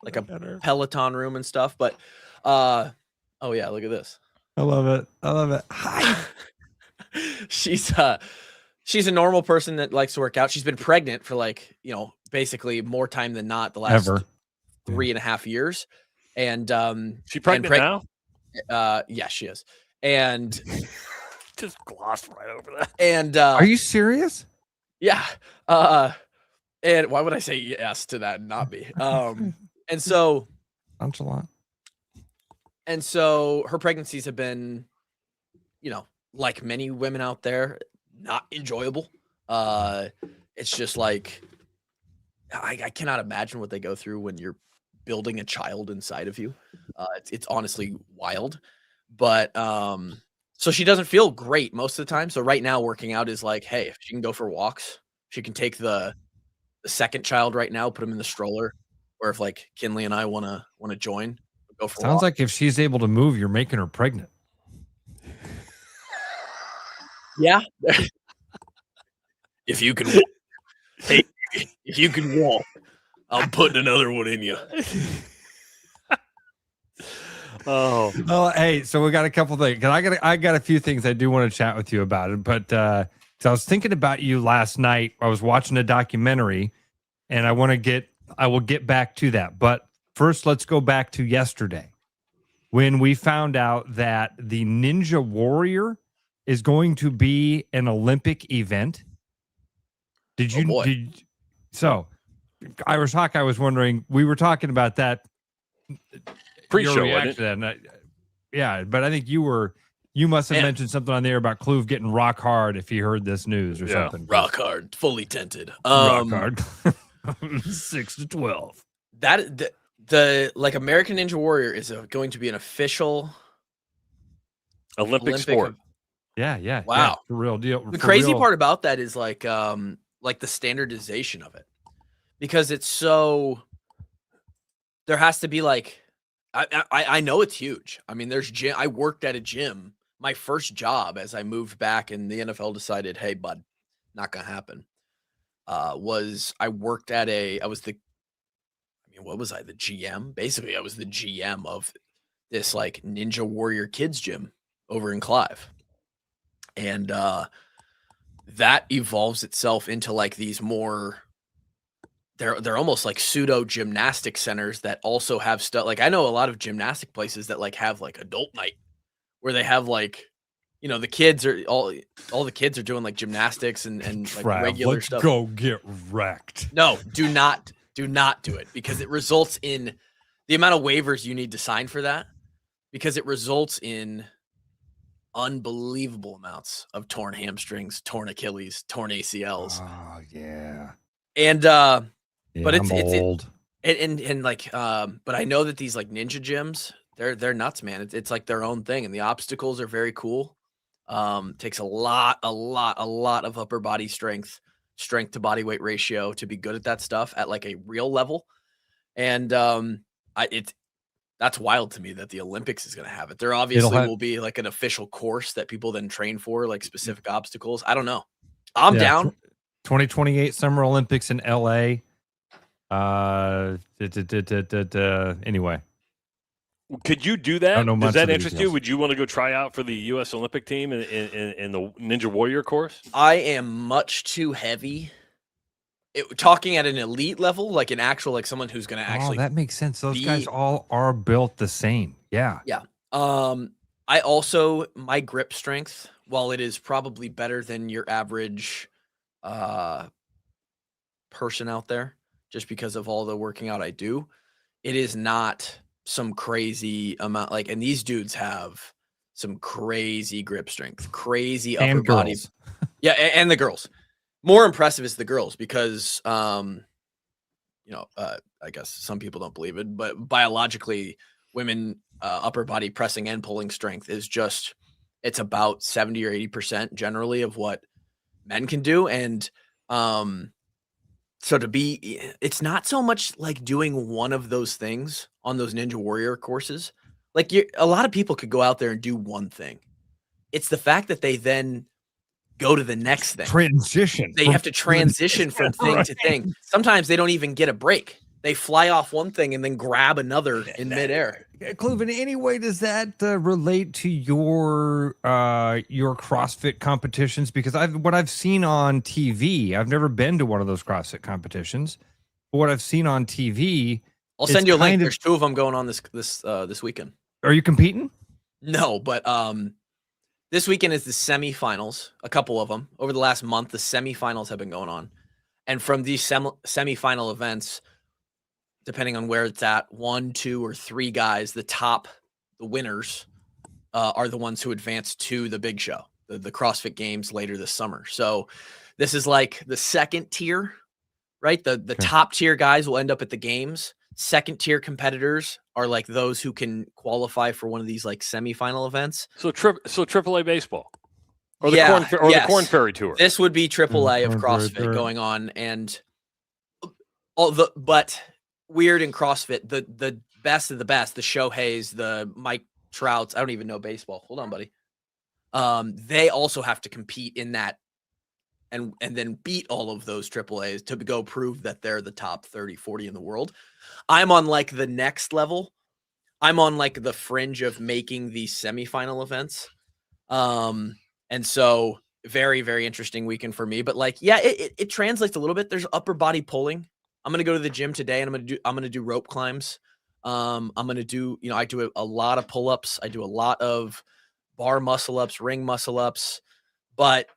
Peloton room and stuff. But Oh yeah, look at this. I love it. I love it. Hi. She's a normal person that likes to work out. She's been pregnant for like, basically more time than not the last Ever. 3.5 years. And she pregnant now? Yeah, she is. And just glossed right over that. And are you serious? Yeah. And why would I say yes to that and not be? And so nonchalant. And so her pregnancies have been, like many women out there, not enjoyable. It's just like I cannot imagine what they go through when you're building a child inside of you. It's honestly wild. But so she doesn't feel great most of the time. So right now working out is like, hey, if she can go for walks, she can take the second child right now, put him in the stroller, or if like Kinley and I want to join, go for Sounds walks. like if she's able to move, you're making her pregnant. Yeah. If you can, hey, if you can walk, I'm putting another one in you. Oh, well, hey, so we got a couple things. I got a few things I do want to chat with you about it, but so I was thinking about you last night. I was watching a documentary, and I will get back to that. But first, let's go back to yesterday when we found out that the Ninja Warrior is going to be an Olympic event. Did you? So, Irish Hawkeye was wondering. We were talking about that pre-show. Yeah, but I think you must have mentioned something on there about Kluve getting rock hard if he heard this news or something. Rock hard, fully tinted. Rock hard. 6 to 12. That the like American Ninja Warrior is going to be an official Olympic sport. Yeah. Wow. Yeah, for real deal. The crazy part about that is like the standardization of it, because it's so. There has to be like, I know it's huge. I mean, there's gym. I worked at a gym. My first job as I moved back, and the NFL decided, hey, bud, not gonna happen. Was I worked at the GM? Basically, I was the GM of this like Ninja Warrior kids gym over in Clive. And that evolves itself into like these more, they're almost like pseudo gymnastic centers that also have stuff. Like I know a lot of gymnastic places that like have like adult night where they have like, the kids are all the kids are doing like gymnastics and like regular stuff. Go get wrecked. No, do not do it, because it results in the amount of waivers you need to sign for that, because it results in unbelievable amounts of torn hamstrings, torn Achilles, torn ACLs. Oh yeah. And but it's old. But I know that these like ninja gyms, they're nuts, man. It's like their own thing, and the obstacles are very cool. Takes a lot of upper body strength to body weight ratio to be good at that stuff at like a real level. And that's wild to me that the Olympics is going to have it. There obviously will be like an official course that people then train for, like specific obstacles. I don't know. I'm down. 2028 Summer Olympics in LA. Anyway. Could you do that? Does that interest you? details. Would you want to go try out for the U.S. Olympic team in the Ninja Warrior course? I am much too heavy. Talking at an elite level, like an actual, like someone who's going to actually. Oh, that makes sense. Those guys all are built the same. Yeah. Yeah. I also, my grip strength, while it is probably better than your average person out there, just because of all the working out I do, it is not some crazy amount. Like, and these dudes have some crazy grip strength, crazy upper body. Yeah. And the girls. More impressive is the girls, because, I guess some people don't believe it, but biologically, women upper body pressing and pulling strength is just, it's about 70 or 80% generally of what men can do. And so it's not so much like doing one of those things on those Ninja Warrior courses. Like a lot of people could go out there and do one thing. It's the fact that they then go to the next thing. Transition. They have to transition from thing to thing. Sometimes they don't even get a break. They fly off one thing and then grab another in midair. Cleve, in any way does that relate to your CrossFit competitions? Because what I've seen on TV, I've never been to one of those CrossFit competitions, but what I've seen on TV, I'll send you a link. There's 2 of them going on this weekend. Are you competing? No, but this weekend is the semifinals. A couple of them over the last month. The semifinals have been going on, and from these semifinal events, depending on where it's at, 1, 2, or 3 guys, the winners, are the ones who advance to the big show, the CrossFit Games later this summer. So this is like the second tier, right? The top tier guys will end up at the games. Second tier competitors are like those who can qualify for one of these like semifinal events. So AAA baseball, or the Corn Ferry Tour. This would be AAA of CrossFit going on, and but weird in CrossFit, the best of the best, the Shoheis, the Mike Trouts. I don't even know baseball. Hold on, buddy. They also have to compete in that, and then beat all of those AAAs to go prove that they're the top 30, 40 in the world. I'm on like the next level. I'm on like the fringe of making these semifinal events. And so very, very interesting weekend for me. But like, yeah, it translates a little bit. There's upper body pulling. I'm going to go to the gym today and I'm going to do rope climbs. I'm going to do, I do a lot of pull-ups. I do a lot of bar muscle ups, ring muscle ups, but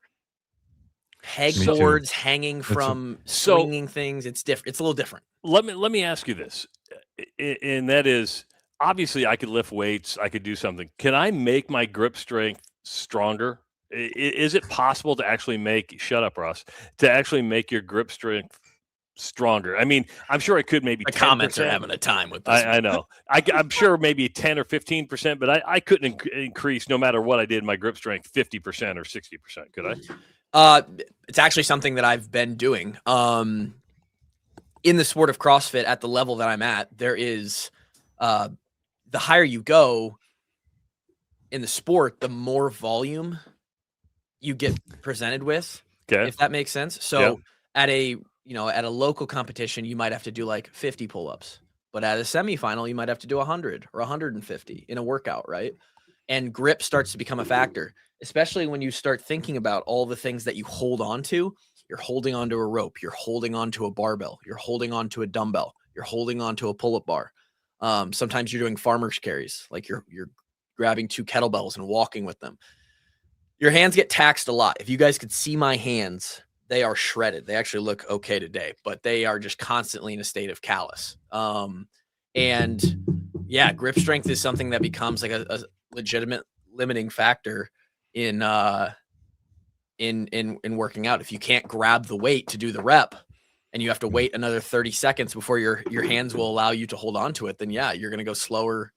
pegboards hanging from swinging things. It's different. It's a little different. Let me ask you this. And that is, obviously I could lift weights. I could do something. Can I make my grip strength stronger? Is it possible to actually shut up, Ross, to actually make your grip strength stronger? I mean, I'm sure I could maybe the 10%. Comments are having a time with this. I know. I'm sure maybe 10 or 15%, but I couldn't increase no matter what I did my grip strength 50% or 60%. Could I? It's actually something that I've been doing. In the sport of CrossFit at the level that I'm at, there is the higher you go in the sport, the more volume you get presented with, if that makes sense. So at a local competition, you might have to do like 50 pull-ups, but at a semifinal, you might have to do 100 or 150 in a workout, right? And grip starts to become a factor, especially when you start thinking about all the things that you hold on to. You're holding onto a rope, you're holding onto a barbell, you're holding onto a dumbbell, you're holding onto a pull-up bar. Sometimes you're doing farmer's carries, like you're grabbing 2 kettlebells and walking with them. Your hands get taxed a lot. If you guys could see my hands, they are shredded. They actually look okay today, but they are just constantly in a state of callus. And yeah, grip strength is something that becomes like a legitimate limiting factor in working out. If you can't grab the weight to do the rep and you have to wait another 30 seconds before your hands will allow you to hold on to it, then yeah, you're going to go slower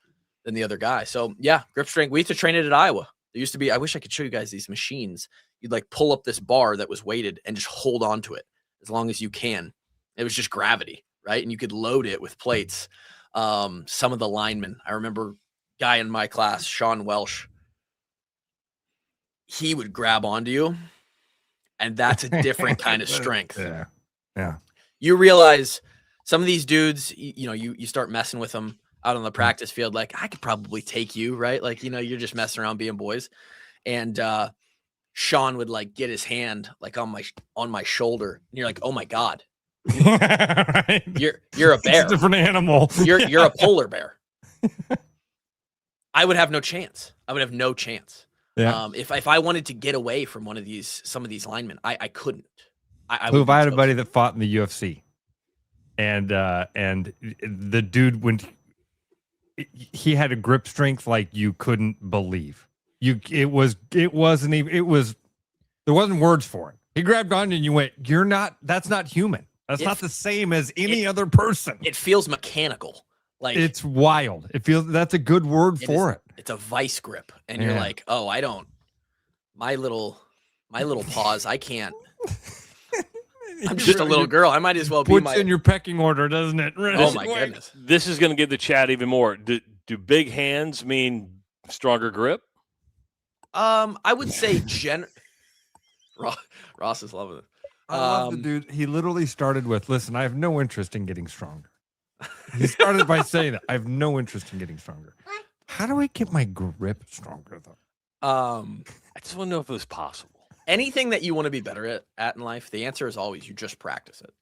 than the other guy. So yeah, grip strength. We used to train it at Iowa. There used to be, I wish I could show you guys these machines. You'd like pull up this bar that was weighted and just hold on to it as long as you can. It was just gravity, right? And you could load it with plates. Some of the linemen, I remember guy in my class, Sean Welsh, he would grab onto you, and that's a different kind of strength. Yeah. You realize some of these dudes, you start messing with them out on the practice field. Like, I could probably take you, right? Like, you're just messing around being boys. And Sean would like get his hand like on my shoulder, and you're like, oh my God, right. You're a bear. It's a different animal. You're a polar bear. I would have no chance. Yeah. If I wanted to get away from some of these linemen, I couldn't. I had a buddy that fought in the UFC, and the dude, when he had a grip strength like you couldn't believe. There wasn't words for it. He grabbed on you and you went, that's not human. That's not the same as any other person. It feels mechanical. Like, it's wild. That's a good word for it. It's a vice grip. And you're like, oh, I don't, my little paws, I can't. I'm just a little girl. I might as well be puts in your pecking order, doesn't it? Oh my goodness. This is going to give the chat even more. Do big hands mean stronger grip? I would say Ross is loving it. I love the dude. He literally started with, listen, I have no interest in getting stronger. He started by saying that I have no interest in getting stronger. How do I get my grip stronger though? I just want to know if it was possible. Anything that you want to be better at in life, the answer is always you just practice it.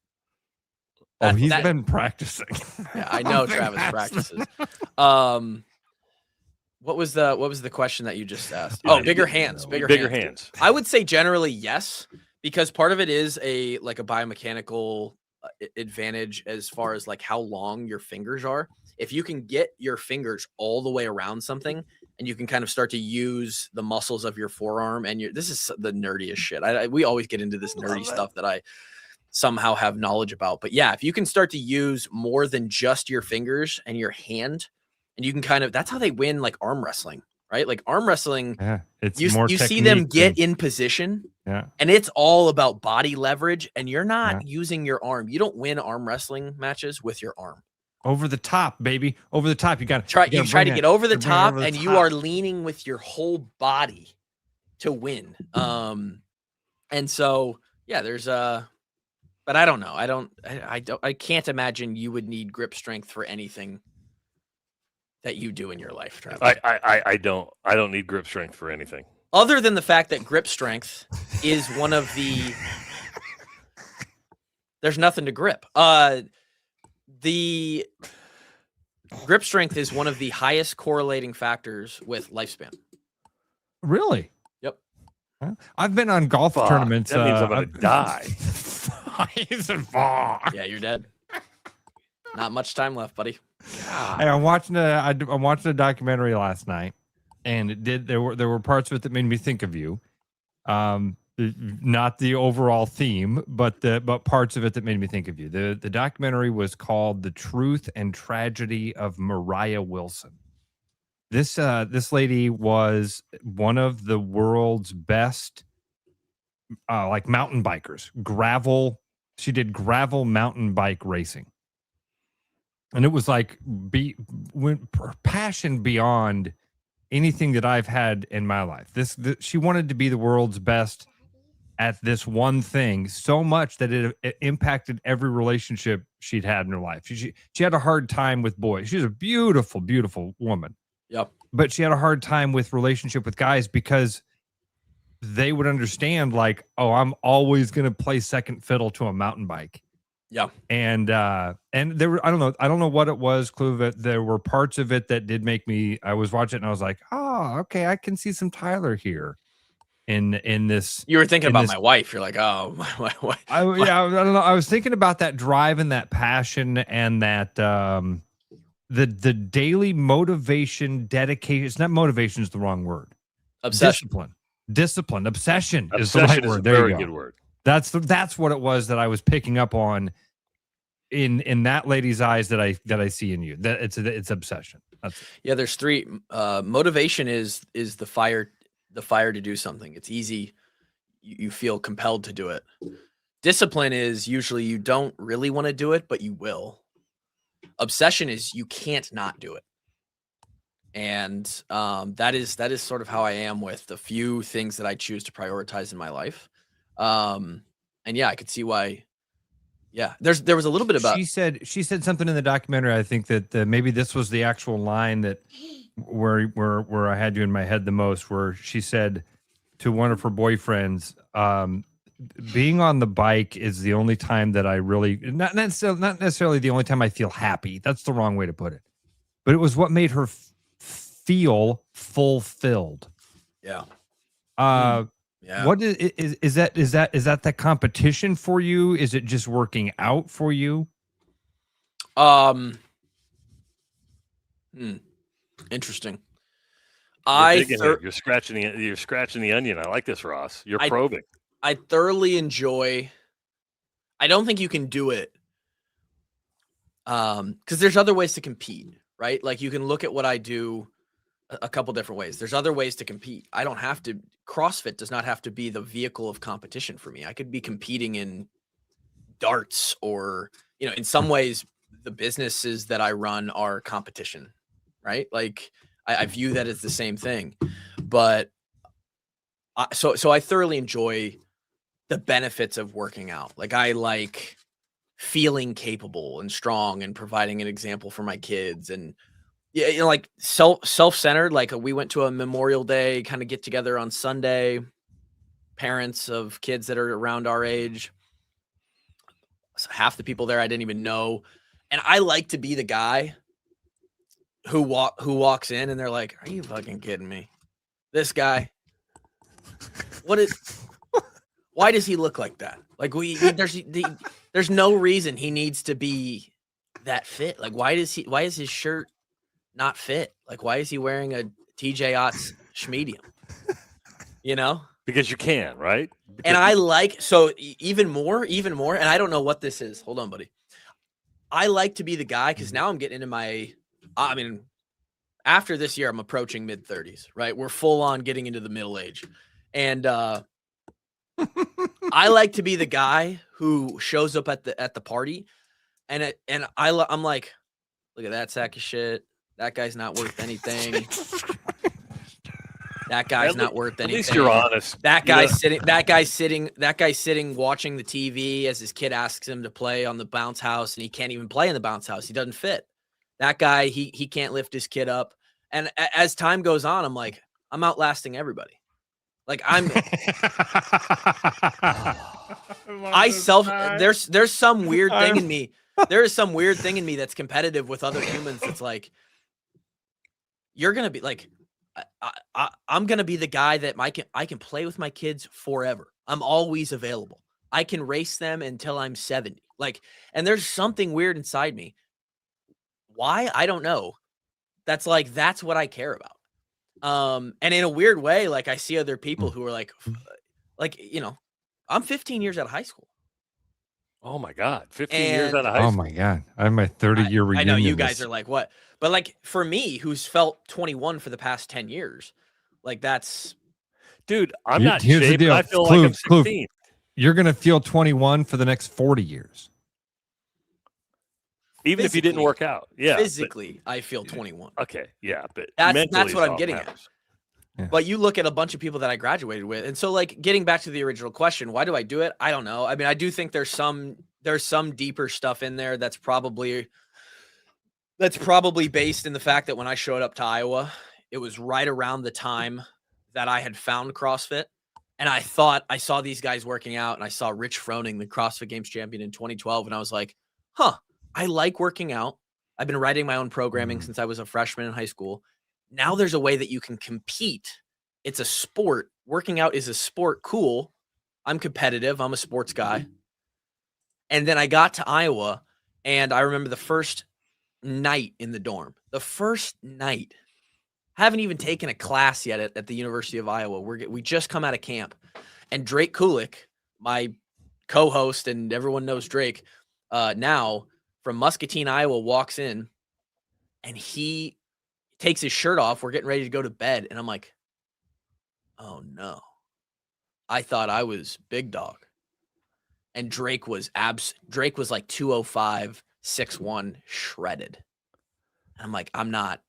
Oh, he's been practicing. Yeah, I know Travis practices. What was the question that you just asked? Oh, bigger hands. Bigger hands. I would say generally yes, because part of it is a biomechanical advantage as far as like how long your fingers are. If you can get your fingers all the way around something and you can kind of start to use the muscles of your forearm and this is the nerdiest shit. We always get into this nerdy stuff that I somehow have knowledge about. But yeah, if you can start to use more than just your fingers and your hand, and you can kind of, that's how they win like arm wrestling, right? Like arm wrestling, it's you see them get in position and it's all about body leverage and you're not using your arm. You don't win arm wrestling matches with your arm. Over the top, baby. Over the top. You got to try to get over the top and you are leaning with your whole body to win. And so, yeah, there's but I don't know. I can't imagine you would need grip strength for anything that you do in your life, Travis. I don't need grip strength for anything. Other than the fact that grip strength is one of the there's nothing to grip. The grip strength is one of the highest correlating factors with lifespan. Really? Yep. I've been on golf tournaments. That means I'm going to die. Yeah, you're dead. Not much time left, buddy. Hey, I'm watching a documentary last night, and there were parts of it that made me think of you. Not the overall theme, but parts of it that made me think of you. The documentary was called "The Truth and Tragedy of Mariah Wilson." This lady was one of the world's best like mountain bikers. She did gravel mountain bike racing. And it was like passion beyond anything that I've had in my life. She wanted to be the world's best at this one thing so much that it impacted every relationship she'd had in her life. She had a hard time with boys. She's a beautiful, beautiful woman. Yep. But she had a hard time with relationship with guys because they would understand like, oh, I'm always going to play second fiddle to a mountain bike. Yeah. And there were, I don't know what it was, Clue, that there were parts of it that did make me, I was watching it and I was like, oh, okay, I can see some Tyler here in this. You were thinking about my wife. You're like, oh, my wife. I don't know. I was thinking about that drive and that passion and that the daily motivation, dedication. It's not motivation is the wrong word. Obsession. Discipline. Obsession is the Obsession right word. a There very you go. good word. That's what it was that I was picking up on in that lady's eyes that I see in you. That it's obsession. Yeah, there's three. Motivation is the fire to do something. It's easy. You feel compelled to do it. Discipline is usually you don't really want to do it, but you will. Obsession is you can't not do it. And that is sort of how I am with the few things that I choose to prioritize in my life. And yeah, I could see why. Yeah, there was a little bit about. She said something in the documentary. I think that maybe this was the actual line that where I had you in my head the most. Where she said to one of her boyfriends, "Being on the bike is the only time that I really not necessarily the only time I feel happy. That's the wrong way to put it, but it was what made her feel fulfilled." Yeah. Yeah. What is that the competition for you? Is it just working out for you? Interesting. You're scratching the onion. I like this, Ross. You're probing. I thoroughly enjoy. I don't think you can do it because there's other ways to compete, right? Like you can look at what I do a couple different ways. There's other ways to compete. I don't have to. CrossFit does not have to be the vehicle of competition for me. I could be competing in darts or, in some ways, the businesses that I run are competition, right? Like I view that as the same thing. But so I thoroughly enjoy the benefits of working out. Like I like feeling capable and strong and providing an example for my kids. And like self-centered. Like we went to a Memorial Day kind of get together on Sunday, parents of kids that are around our age. So half the people there I didn't even know. And I like to be the guy who walks in and they're like, "Are you fucking kidding me? This guy, why does he look like that? Like there's no reason he needs to be that fit. Like why is his shirt not fit? Like why is he wearing a TJ Ott's schmedium? You know? Because you can, right? And I even more, and I don't know what this is. Hold on, buddy. I like to be the guy because now I'm getting into after this year, I'm approaching mid-30s, right? We're full on getting into the middle age. And I like to be the guy who shows up at the party and I'm like, look at that sack of shit. That guy's not worth anything. That guy's not worth anything. At least you're honest. That guy's sitting watching the TV as his kid asks him to play on the bounce house and he can't even play in the bounce house. He doesn't fit. That guy, he can't lift his kid up. And as time goes on, I'm like, I'm outlasting everybody. Like there's some weird thing in me. There is some weird thing in me that's competitive with other humans. It's like, you're going to be like, I'm going to be the guy that I can play with my kids forever. I'm always available. I can race them until I'm 70. Like, and there's something weird inside me. Why? I don't know. That's what I care about. And in a weird way, like I see other people who are like, I'm 15 years out of high school. Oh my God. 15 years out of high school. Oh my God. I have my 30-year reunion. I know you guys are like, what? But like for me, who's felt 21 for the past 10 years, like that's. Dude, I'm not here's the shaped, deal. I feel like I'm 16. You're going to feel 21 for the next 40 years. Even if you didn't work out. Yeah. Physically, I feel 21. Okay. Yeah. But that's what I'm getting at. Yeah. But you look at a bunch of people that I graduated with. And so like getting back to the original question, why do I do it? I don't know. I mean, I do think there's some deeper stuff in there that's probably based in the fact that when I showed up to Iowa, it was right around the time that I had found CrossFit. And I thought I saw these guys working out and I saw Rich Froning, the CrossFit Games champion in 2012. And I was like, I like working out. I've been writing my own programming since I was a freshman in high school. Now there's a way that you can compete. It's a sport. Working out is a sport. Cool. I'm competitive. I'm a sports guy. And then I got to Iowa and I remember the first night in the dorm. The first night. Haven't even taken a class yet at the University of Iowa. We just come out of camp. And Drake Kulik, my co-host, and everyone knows Drake now, from Muscatine, Iowa, walks in and he takes his shirt off. We're getting ready to go to bed. And I'm like, oh no. I thought I was big dog. And Drake was like 205, 6'1", shredded. And I'm like, I'm not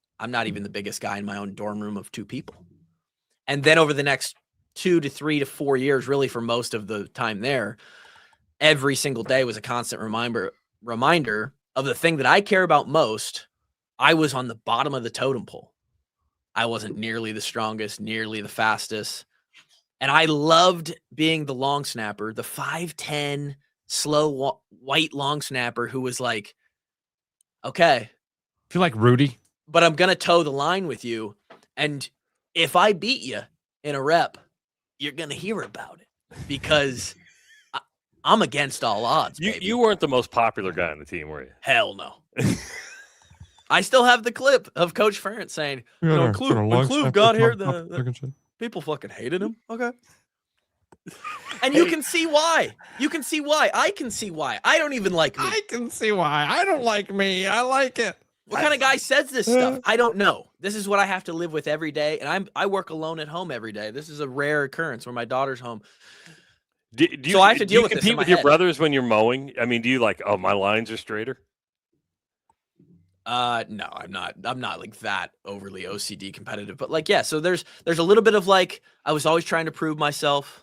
even the biggest guy in my own dorm room of 2 people. And then over the next 2 to 3 to 4 years, really for most of the time there, every single day was a constant reminder of the thing that I care about most. I was on the bottom of the totem pole. I wasn't nearly the strongest, nearly the fastest. And I loved being the long snapper, the 5'10", slow white long snapper who was like, okay. Feel like Rudy. But I'm going to toe the line with you. And if I beat you in a rep, you're going to hear about it because I'm against all odds. You weren't the most popular guy on the team, were you? Hell no. I still have the clip of Coach Ferentz saying, when Kluve got here, the people fucking hated him. Okay. And you can see why. You can see why. I can see why. I don't even like me. I can see why. I don't like me. I like it. What kind of guy says this stuff? I don't know. This is what I have to live with every day. And I work alone at home every day. This is a rare occurrence where my daughter's home. So I have to deal with this. Do you compete with your brothers when you're mowing? I mean, do you like, oh, my lines are straighter? No, I'm not like that overly OCD competitive, but like, yeah. So there's a little bit of like, I was always trying to prove myself.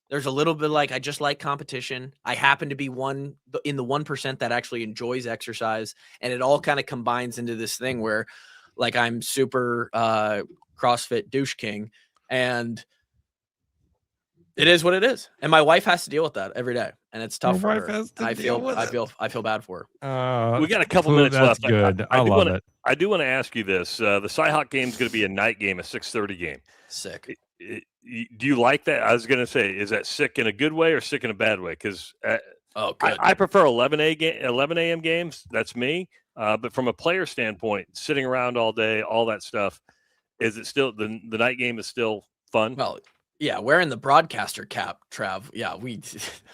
There's a little bit like I just like competition. I happen to be one in the 1% that actually enjoys exercise, and it all kind of combines into this thing where, like, I'm super CrossFit douche king, and it is what it is. And my wife has to deal with that every day, and it's tough for her. I feel bad for her. We got a couple minutes left. Good. I love it. I do want to ask you this: the Cy-Hawk game is going to be a night game, a 6:30 game. Sick. Do you like that? I was going to say, is that sick in a good way or sick in a bad way? Because I prefer 11 a.m. games. That's me. But from a player standpoint, sitting around all day, all that stuff, is it still the night game is still fun? Well, yeah, wearing the broadcaster cap, Trav. Yeah, we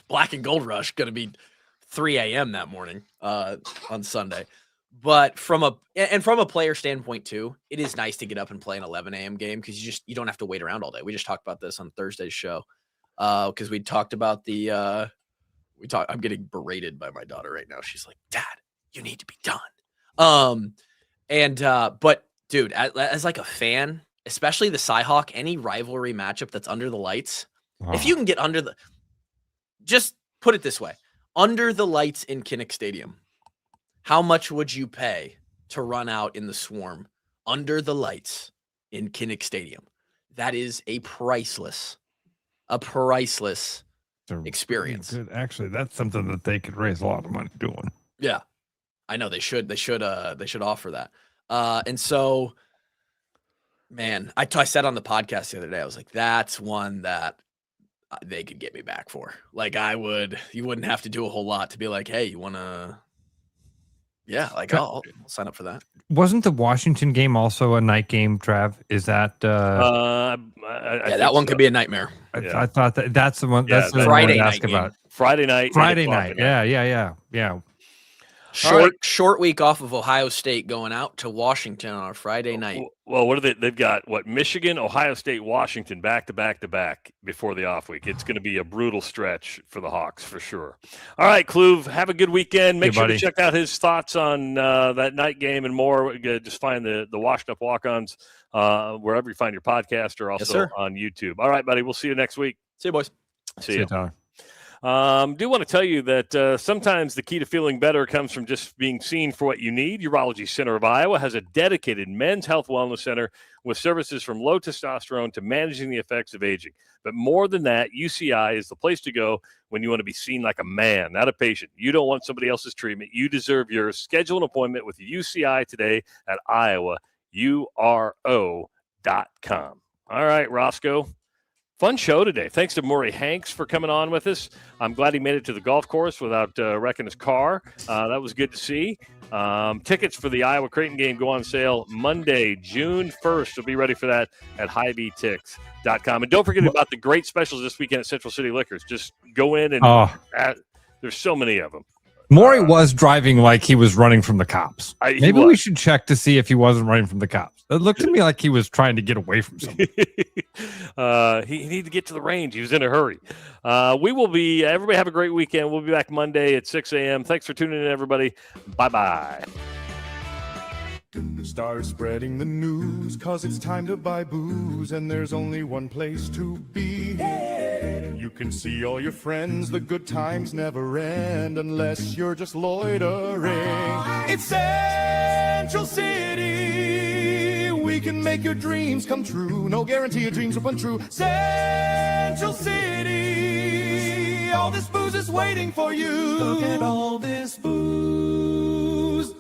Black and Gold Rush going to be 3 a.m. that morning on Sunday. But from a player standpoint too, it is nice to get up and play an 11 a.m. game because you don't have to wait around all day. We just talked about this on Thursday's show because we talked about I'm getting berated by my daughter right now. She's like, "Dad, you need to be done." But dude, as like a fan, especially the Cy-Hawk, any rivalry matchup that's under the lights, if you can get just put it this way, under the lights in Kinnick Stadium. How much would you pay to run out in the Swarm under the lights in Kinnick Stadium? That is a priceless experience. Actually, that's something that they could raise a lot of money doing. Yeah, I know they should. They should offer that. And so, man, I said on the podcast the other day, I was like, that's one that they could get me back for. Like you wouldn't have to do a whole lot to be like, hey, you want to. Yeah, like I'll sign up for that. Wasn't the Washington game also a night game, Trav? Is that that one could be a nightmare. I thought that's the one. That's the Friday one to night ask game. about. Friday night. Yeah. Short week off of Ohio State, going out to Washington on a Friday night. Well, what are they? They've got Michigan, Ohio State, Washington back to back before the off week. It's going to be a brutal stretch for the Hawks for sure. All right, Kluve, have a good weekend. Make sure to check out his thoughts on that night game and more. Just find the Washed Up Walk-Ons wherever you find your podcast, or also on YouTube. All right, buddy. We'll see you next week. See you, boys. See you, Tyler. Do want to tell you that sometimes the key to feeling better comes from just being seen for what you need. Urology Center of Iowa has a dedicated men's health wellness center with services from low testosterone to managing the effects of aging. But more than that, UCI is the place to go when you want to be seen like a man, not a patient. You don't want somebody else's treatment. You deserve yours. Schedule an appointment with UCI today at IowaURO.com. All right, Roscoe. Fun show today. Thanks to Maury Hanks for coming on with us. I'm glad he made it to the golf course without wrecking his car. That was good to see. Tickets for the Iowa Creighton game go on sale Monday, June 1st. So be ready for that at HighVTix.com. And don't forget about the great specials this weekend at Central City Liquors. Just go in and there's so many of them. Maury was driving like he was running from the cops. Maybe we should check to see if he wasn't running from the cops. It looked to me like he was trying to get away from something. He needed to get to the range. He was in a hurry. Everybody have a great weekend. We'll be back Monday at 6 a.m. Thanks for tuning in, everybody. Bye-bye. Start spreading the news, cause it's time to buy booze, and there's only one place to be. You can see all your friends, the good times never end, unless you're just loitering. It's Central City, we can make your dreams come true. No guarantee your dreams will come true. Central City, all this booze is waiting for you. Look at all this booze.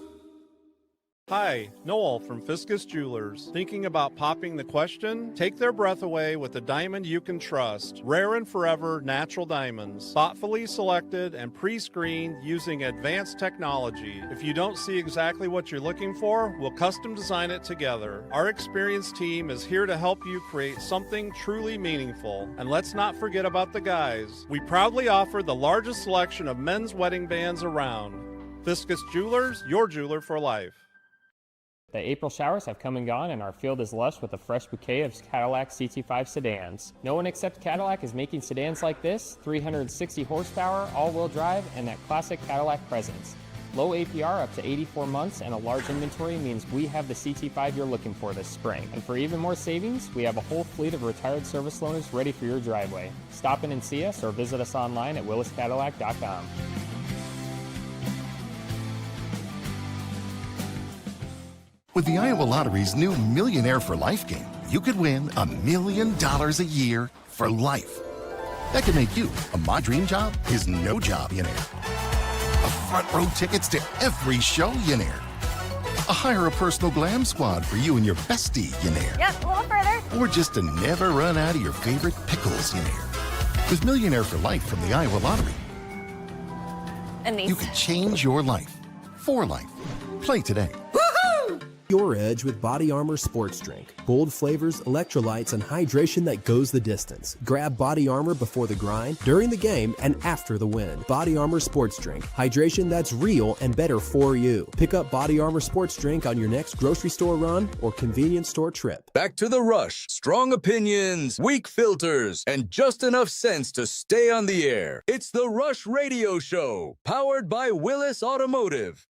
Hi, Noel from Fiskus Jewelers. Thinking about popping the question? Take their breath away with a diamond you can trust. Rare and forever natural diamonds. Thoughtfully selected and pre-screened using advanced technology. If you don't see exactly what you're looking for, we'll custom design it together. Our experienced team is here to help you create something truly meaningful. And let's not forget about the guys. We proudly offer the largest selection of men's wedding bands around. Fiskus Jewelers, your jeweler for life. The April showers have come and gone, and our field is lush with a fresh bouquet of Cadillac CT5 sedans. No one except Cadillac is making sedans like this, 360 horsepower, all-wheel drive, and that classic Cadillac presence. Low APR up to 84 months and a large inventory means we have the CT5 you're looking for this spring. And for even more savings, we have a whole fleet of retired service loaners ready for your driveway. Stop in and see us or visit us online at williscadillac.com. With the Iowa Lottery's new Millionaire for Life game, you could win $1 million a year for life. That could make you a My Dream Job is No Job millionaire. A front row tickets to every show millionaire. A hire a personal glam squad for you and your bestie millionaire. Yep, a little further. Or just to never run out of your favorite pickles millionaire. With Millionaire for Life from the Iowa Lottery, And these. you could change your life for life. Play today. Your edge with Body Armor Sports Drink. Bold flavors, electrolytes, and hydration that goes the distance. Grab Body Armor before the grind, during the game, and after the win. Body Armor Sports Drink. Hydration that's real and better for you. Pick up Body Armor Sports Drink on your next grocery store run or convenience store trip. Back to the Rush. Strong opinions, weak filters, and just enough sense to stay on the air. It's the Rush Radio Show, powered by Willis Automotive.